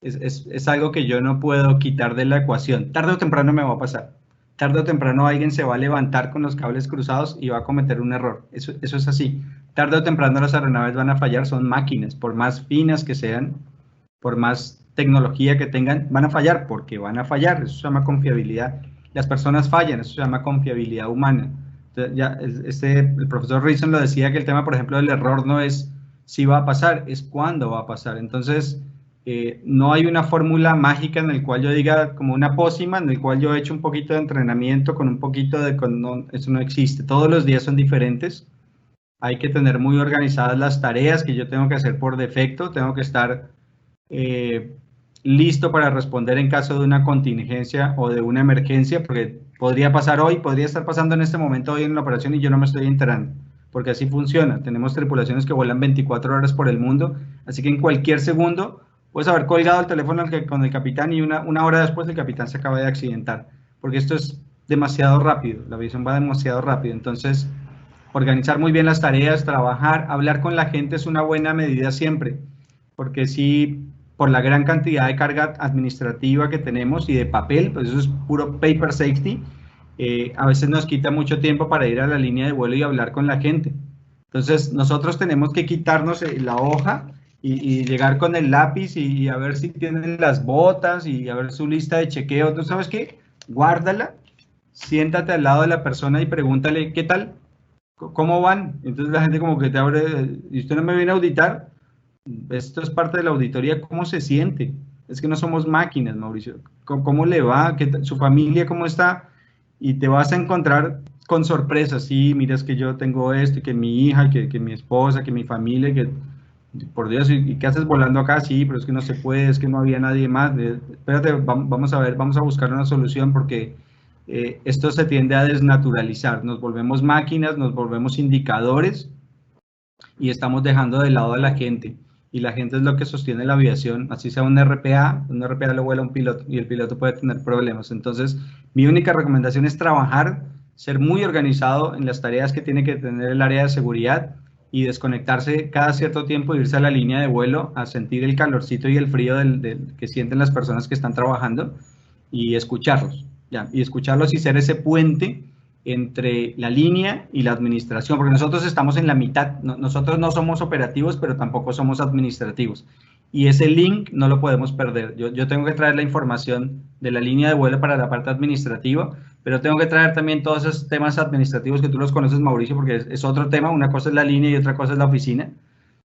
Es algo que yo no puedo quitar de la ecuación. Tarde o temprano me va a pasar. Tarde o temprano alguien se va a levantar con los cables cruzados y va a cometer un error. Eso es así. Tarde o temprano las aeronaves van a fallar, son máquinas, por más finas que sean, por más tecnología que tengan, van a fallar porque van a fallar, eso se llama confiabilidad. Las personas fallan, eso se llama confiabilidad humana. Entonces, ya el profesor Reason lo decía, que el tema, por ejemplo, del error no es si va a pasar, es cuándo va a pasar. Entonces, no hay una fórmula mágica en el cual yo diga, como una pócima, en el cual yo he hecho un poquito de entrenamiento con un poquito de... no, eso no existe. Todos los días son diferentes. Hay que tener muy organizadas las tareas que yo tengo que hacer por defecto. Tengo que estar listo para responder en caso de una contingencia o de una emergencia, porque podría pasar hoy, podría estar pasando en este momento hoy en la operación y yo no me estoy enterando, porque así funciona. Tenemos tripulaciones que vuelan 24 horas por el mundo, así que en cualquier segundo puedes haber colgado el teléfono con el capitán y una hora después el capitán se acaba de accidentar, porque esto es demasiado rápido, la aviación va demasiado rápido. Entonces, organizar muy bien las tareas, trabajar, hablar con la gente es una buena medida siempre, porque si por la gran cantidad de carga administrativa que tenemos y de papel, pues eso es puro paper safety, a veces nos quita mucho tiempo para ir a la línea de vuelo y hablar con la gente. Entonces, nosotros tenemos que quitarnos la hoja y llegar con el lápiz y a ver si tienen las botas y a ver su lista de chequeo. ¿Tú sabes qué? Guárdala, siéntate al lado de la persona y pregúntale, ¿qué tal? ¿Cómo van? Entonces la gente como que te abre, ¿y usted no me viene a auditar? Esto es parte de la auditoría, ¿cómo se siente? Es que no somos máquinas, Mauricio. ¿Cómo le va? ¿Su familia cómo está? Y te vas a encontrar con sorpresas. Sí, mira, es que yo tengo esto, que mi hija, que mi esposa, que mi familia, que por Dios, ¿y qué haces volando acá? Sí, pero es que no se puede, es que no había nadie más. Espérate, vamos a ver, vamos a buscar una solución, porque esto se tiende a desnaturalizar. Nos volvemos máquinas, nos volvemos indicadores y estamos dejando de lado a la gente. Y la gente es lo que sostiene la aviación, así sea un RPA lo vuela un piloto y el piloto puede tener problemas. Entonces, mi única recomendación es trabajar, ser muy organizado en las tareas que tiene que tener el área de seguridad y desconectarse cada cierto tiempo, irse a la línea de vuelo a sentir el calorcito y el frío que sienten las personas que están trabajando y escucharlos, ¿ya? Y escucharlos y ser ese puente entre la línea y la administración, porque nosotros estamos en la mitad. Nosotros no somos operativos, pero tampoco somos administrativos. Y ese link no lo podemos perder. Yo tengo que traer la información de la línea de vuelo para la parte administrativa, pero tengo que traer también todos esos temas administrativos que tú los conoces, Mauricio, porque es otro tema. Una cosa es la línea y otra cosa es la oficina.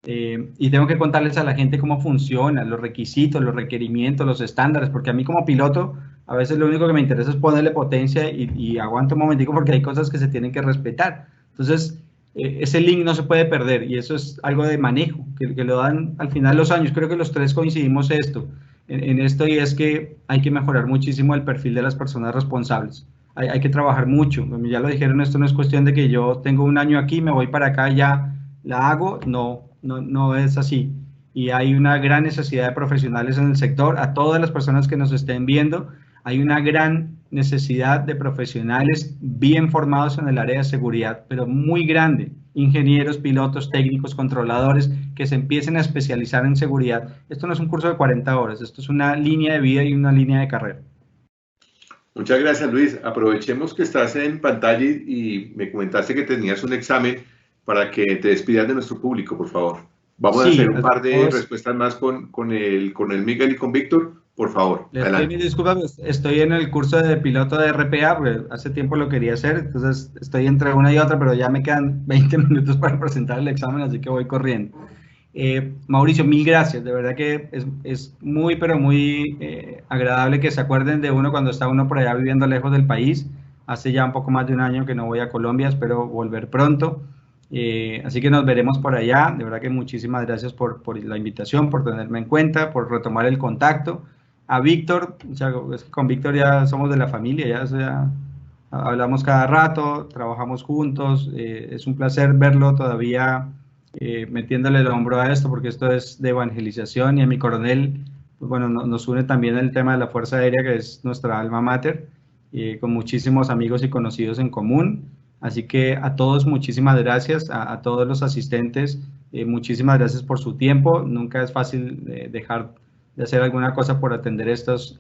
Y tengo que contarles a la gente cómo funciona, los requisitos, los requerimientos, los estándares, porque a mí como piloto a veces lo único que me interesa es ponerle potencia y aguanto un momentico porque hay cosas que se tienen que respetar. Entonces, ese link no se puede perder y eso es algo de manejo que lo dan al final de los años. Creo que los tres coincidimos en esto, y es que hay que mejorar muchísimo el perfil de las personas responsables. Hay que trabajar mucho. Ya lo dijeron, esto no es cuestión de que yo tengo un año aquí, me voy para acá y ya la hago. No es así. Y hay una gran necesidad de profesionales en el sector. A todas las personas que nos estén viendo, hay una gran necesidad de profesionales bien formados en el área de seguridad, pero muy grande. Ingenieros, pilotos, técnicos, controladores, que se empiecen a especializar en seguridad. Esto no es un curso de 40 horas, esto es una línea de vida y una línea de carrera. Muchas gracias, Luis. Aprovechemos que estás en pantalla y me comentaste que tenías un examen para que te despidas de nuestro público, por favor. Vamos a hacer un par de respuestas más con el Miguel y con Víctor. Por favor, adelante. Disculpa, estoy en el curso de piloto de RPA, porque hace tiempo lo quería hacer, entonces estoy entre una y otra, pero ya me quedan 20 minutos para presentar el examen, así que voy corriendo. Mauricio, mil gracias, de verdad que es muy, pero muy agradable que se acuerden de uno cuando está uno por allá viviendo lejos del país. Hace ya un poco más de un año que no voy a Colombia, espero volver pronto. Así que nos veremos por allá. De verdad que muchísimas gracias por la invitación, por tenerme en cuenta, por retomar el contacto. A Víctor, con Víctor ya somos de la familia, ya hablamos cada rato, trabajamos juntos, es un placer verlo todavía metiéndole el hombro a esto, porque esto es de evangelización, y a mi coronel, pues bueno, nos une también el tema de la Fuerza Aérea, que es nuestra alma mater, con muchísimos amigos y conocidos en común. Así que a todos muchísimas gracias, a todos los asistentes, muchísimas gracias por su tiempo. Nunca es fácil dejar de hacer alguna cosa por atender estas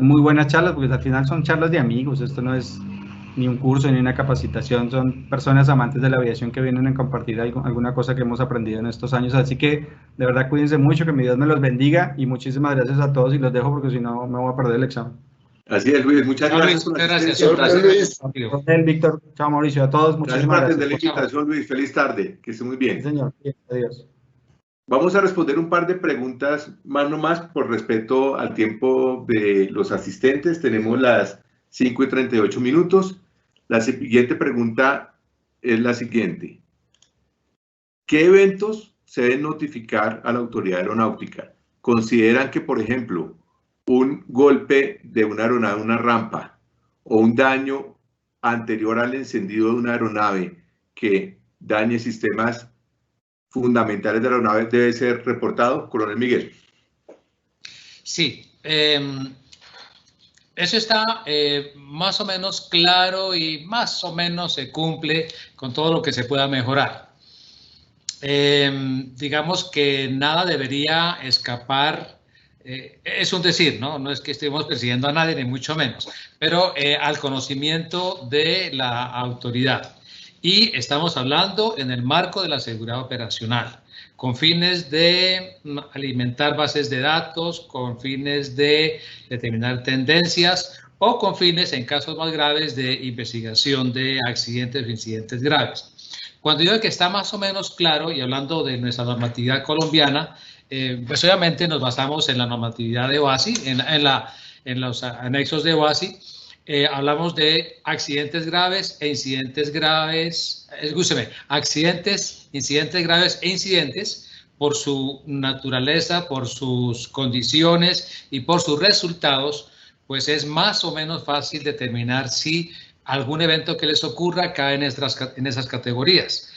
muy buenas charlas, porque al final son charlas de amigos. Esto no es ni un curso, ni una capacitación, son personas amantes de la aviación que vienen a compartir alguna cosa que hemos aprendido en estos años, así que de verdad cuídense mucho, que mi Dios me los bendiga y muchísimas gracias a todos y los dejo porque si no me voy a perder el examen. Así es, Luis, muchas gracias por la asistencia. Gracias, Luis. Víctor, chao Mauricio, a todos, muchísimas gracias por atender gracias. la invitación, Luis, feliz tarde, que esté muy bien. Sí, señor, adiós. Vamos a responder un par de preguntas más nomás por respeto al tiempo de los asistentes. Tenemos las 5:38 minutos. La siguiente pregunta es la siguiente. ¿Qué eventos se deben notificar a la autoridad aeronáutica? ¿Consideran que, por ejemplo, un golpe de una aeronave, una rampa, o un daño anterior al encendido de una aeronave que dañe sistemas fundamentales de la aeronave debe ser reportado? Coronel Miguel. Sí, eso está más o menos claro y más o menos se cumple con todo lo que se pueda mejorar. Digamos que nada debería escapar, es un decir, ¿no? No es que estemos persiguiendo a nadie, ni mucho menos, pero al conocimiento de la autoridad. Y estamos hablando en el marco de la seguridad operacional, con fines de alimentar bases de datos, con fines de determinar tendencias o con fines, en casos más graves, de investigación de accidentes o incidentes graves. Cuando digo que está más o menos claro, y hablando de nuestra normatividad colombiana, pues obviamente nos basamos en la normatividad de OASI, en los anexos de OASI. Hablamos de accidentes graves e incidentes graves, accidentes, incidentes graves e incidentes por su naturaleza, por sus condiciones y por sus resultados, pues es más o menos fácil determinar si algún evento que les ocurra cae en esas categorías.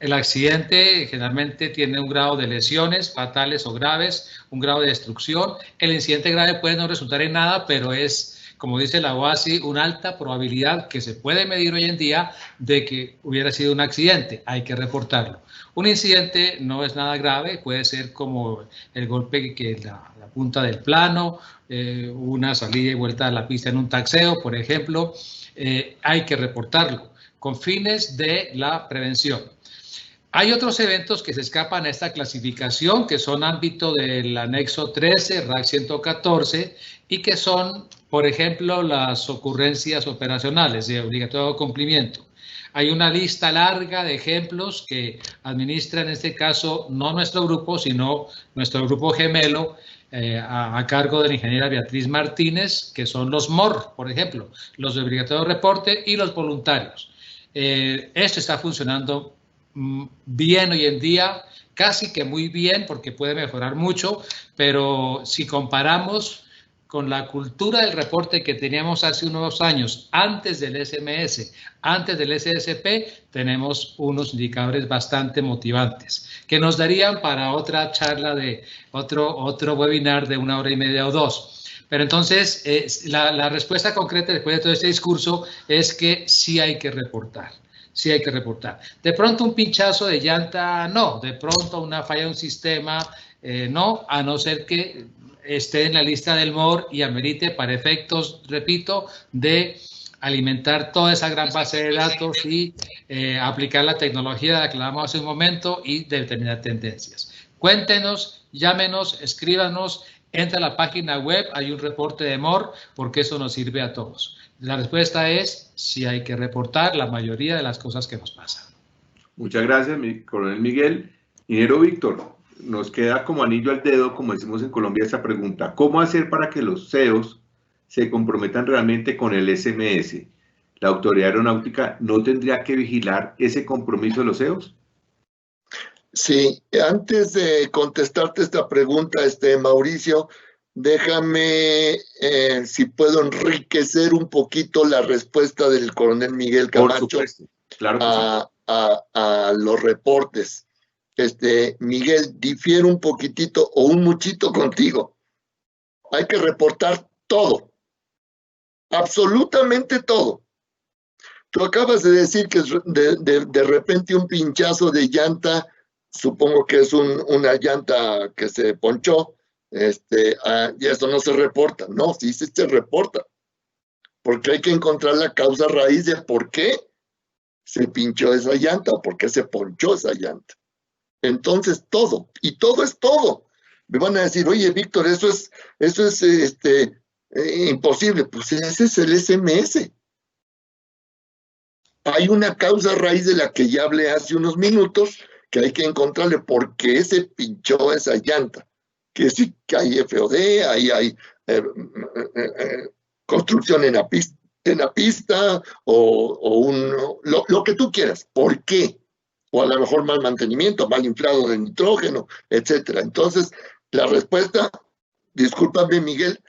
El accidente generalmente tiene un grado de lesiones fatales o graves, un grado de destrucción. El incidente grave puede no resultar en nada, pero es, como dice la OASI, una alta probabilidad que se puede medir hoy en día de que hubiera sido un accidente. Hay que reportarlo. Un incidente no es nada grave, puede ser como el golpe que la punta del plano, una salida y vuelta a la pista en un taxeo, por ejemplo. Hay que reportarlo con fines de la prevención. Hay otros eventos que se escapan a esta clasificación, que son ámbito del anexo 13, RAC 114, y que son, por ejemplo, las ocurrencias operacionales de obligatorio cumplimiento. Hay una lista larga de ejemplos que administra, en este caso, no nuestro grupo, sino nuestro grupo gemelo, a cargo de la ingeniera Beatriz Martínez, que son los MOR, por ejemplo, los de obligatorio reporte y los voluntarios. Esto está funcionando bien hoy en día, casi que muy bien, porque puede mejorar mucho, pero si comparamos con la cultura del reporte que teníamos hace unos años, antes del SMS, antes del SSP, tenemos unos indicadores bastante motivantes, que nos darían para otra charla de otro webinar de 1 hora y media o 2. Pero entonces, la respuesta concreta después de todo este discurso es que sí hay que reportar. Sí hay que reportar. De pronto un pinchazo de llanta, no. De pronto una falla de un sistema, no, a no ser que esté en la lista del MOR y amerite para efectos, repito, de alimentar toda esa gran base de datos y aplicar la tecnología de la que hablamos hace un momento y determinar tendencias. Cuéntenos, llámenos, escríbanos, entra a la página web, hay un reporte de MOR, porque eso nos sirve a todos. La respuesta es sí hay que reportar la mayoría de las cosas que nos pasan. Muchas gracias, coronel Miguel. Ingeniero Víctor, nos queda como anillo al dedo, como decimos en Colombia, esta pregunta. ¿Cómo hacer para que los CEOs se comprometan realmente con el SMS? ¿La autoridad aeronáutica no tendría que vigilar ese compromiso de los CEOs? Sí, antes de contestarte esta pregunta, Mauricio, déjame, si puedo enriquecer un poquito la respuesta del coronel Miguel Camacho claro que a los reportes. Miguel, difiere un poquitito o un muchito contigo. Hay que reportar todo, absolutamente todo. Tú acabas de decir que de repente un pinchazo de llanta, supongo que es una llanta que se ponchó, y eso no se reporta. No, sí se reporta. porque hay que encontrar la causa raíz de por qué se pinchó esa llanta o por qué se ponchó esa llanta. Entonces todo, y todo es todo. Me van a decir, oye, Víctor, eso es imposible. Pues ese es el SMS. Hay una causa raíz de la que ya hablé hace unos minutos, que hay que encontrarle por qué se pinchó esa llanta. Que sí que hay FOD, hay construcción en la pista, lo que tú quieras. ¿Por qué? O a lo mejor mal mantenimiento, mal inflado de nitrógeno, etcétera. Entonces, la respuesta, discúlpame, Miguel,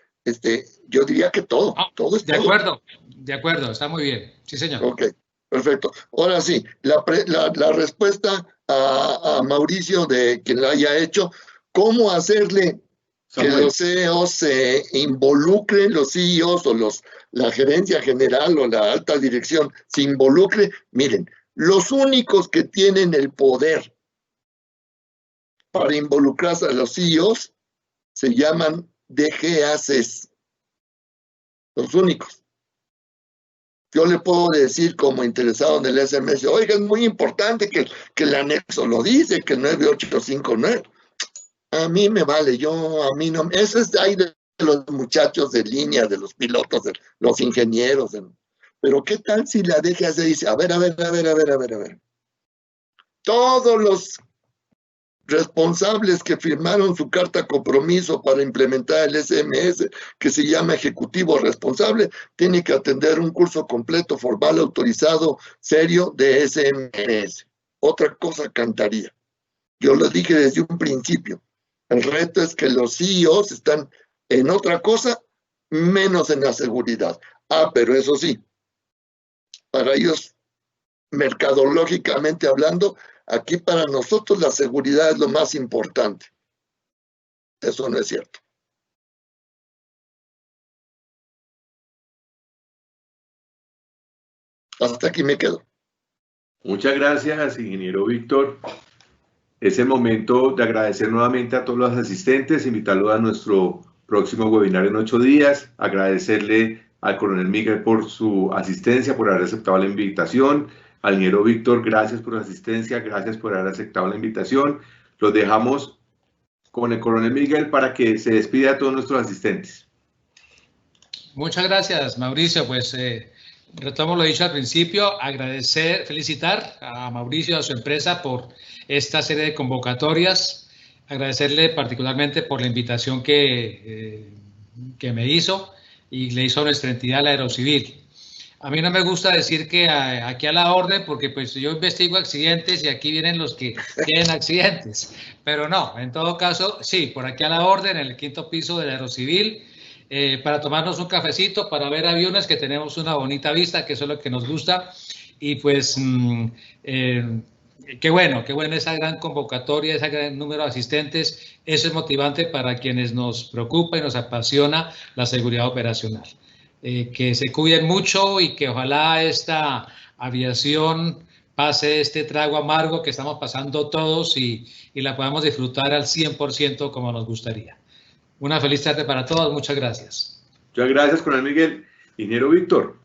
yo diría que todo, todo es de todo. De acuerdo, está muy bien. Sí, señor. Ok, perfecto. Ahora sí, la respuesta a Mauricio, de quien la haya hecho, ¿cómo hacerle que los CEOs se involucren, los CEOs o la gerencia general o la alta dirección se involucre? Miren, los únicos que tienen el poder para involucrarse a los CEOs se llaman DGACs. Los únicos. Yo le puedo decir como interesado en el SMS, oiga, es muy importante que el anexo lo dice, que el 9859. A mí me vale, a mí no. Eso es ahí de los muchachos de línea, de los pilotos, de los ingenieros. Pero ¿qué tal si la DGAC dice, a ver. Todos los responsables que firmaron su carta compromiso para implementar el SMS, que se llama Ejecutivo Responsable, tiene que atender un curso completo, formal, autorizado, serio de SMS. Otra cosa cantaría. Yo lo dije desde un principio. El reto es que los CEOs están en otra cosa, menos en la seguridad. Pero eso sí, para ellos, mercadológicamente hablando, aquí para nosotros la seguridad es lo más importante. Eso no es cierto. Hasta aquí me quedo. Muchas gracias, ingeniero Víctor. Es el momento de agradecer nuevamente a todos los asistentes, invitarlos a nuestro próximo webinar en 8 días, agradecerle al coronel Miguel por su asistencia, por haber aceptado la invitación, al ingeniero Víctor, gracias por su asistencia, gracias por haber aceptado la invitación. Los dejamos con el coronel Miguel para que se despida a todos nuestros asistentes. Muchas gracias, Mauricio. Pues retomo lo dicho al principio, agradecer, felicitar a Mauricio y a su empresa por esta serie de convocatorias, agradecerle particularmente por la invitación que me hizo y le hizo a nuestra entidad, la Aerocivil. A mí no me gusta decir que aquí a la orden, porque pues yo investigo accidentes y aquí vienen los que tienen accidentes, pero no, en todo caso, sí, por aquí a la orden, en el 5º piso de la Aerocivil, para tomarnos un cafecito, para ver aviones, que tenemos una bonita vista, que eso es lo que nos gusta, y pues qué bueno esa gran convocatoria, ese gran número de asistentes. Eso es motivante para quienes nos preocupa y nos apasiona la seguridad operacional. Que se cuiden mucho y que ojalá esta aviación pase este trago amargo que estamos pasando todos y la podamos disfrutar al 100% como nos gustaría. Una feliz tarde para todos, muchas gracias. Muchas gracias, coronel Miguel. Ingeniero Víctor,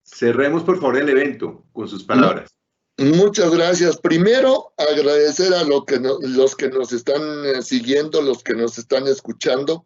cerremos por favor el evento con sus palabras. Muchas gracias. Primero, agradecer a los que nos están siguiendo, los que nos están escuchando,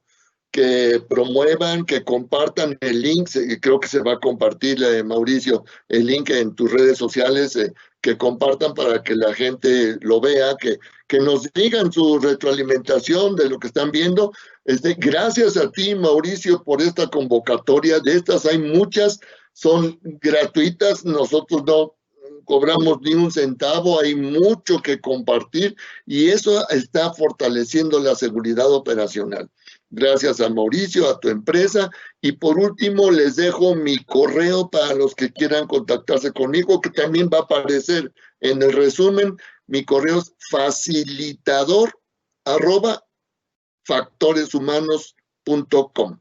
que promuevan, que compartan el link. Creo que se va a compartir, Mauricio, el link en tus redes sociales, que compartan para que la gente lo vea, que nos digan su retroalimentación de lo que están viendo. Gracias a ti, Mauricio, por esta convocatoria. De estas hay muchas, son gratuitas, nosotros no cobramos ni un centavo, hay mucho que compartir y eso está fortaleciendo la seguridad operacional. Gracias a Mauricio, a tu empresa, y por último les dejo mi correo para los que quieran contactarse conmigo, que también va a aparecer en el resumen. Mi correo es facilitador@factoreshumanos.com.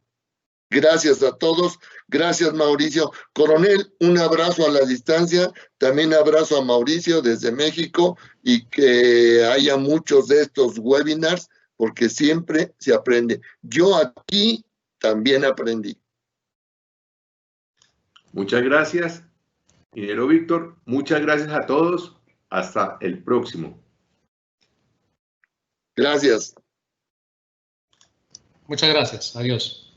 Gracias a todos, gracias Mauricio. Coronel, un abrazo a la distancia, también abrazo a Mauricio desde México y que haya muchos de estos webinars porque siempre se aprende. Yo aquí también aprendí. Muchas gracias, ingeniero Víctor. Muchas gracias a todos. Hasta el próximo. Gracias. Muchas gracias. Adiós.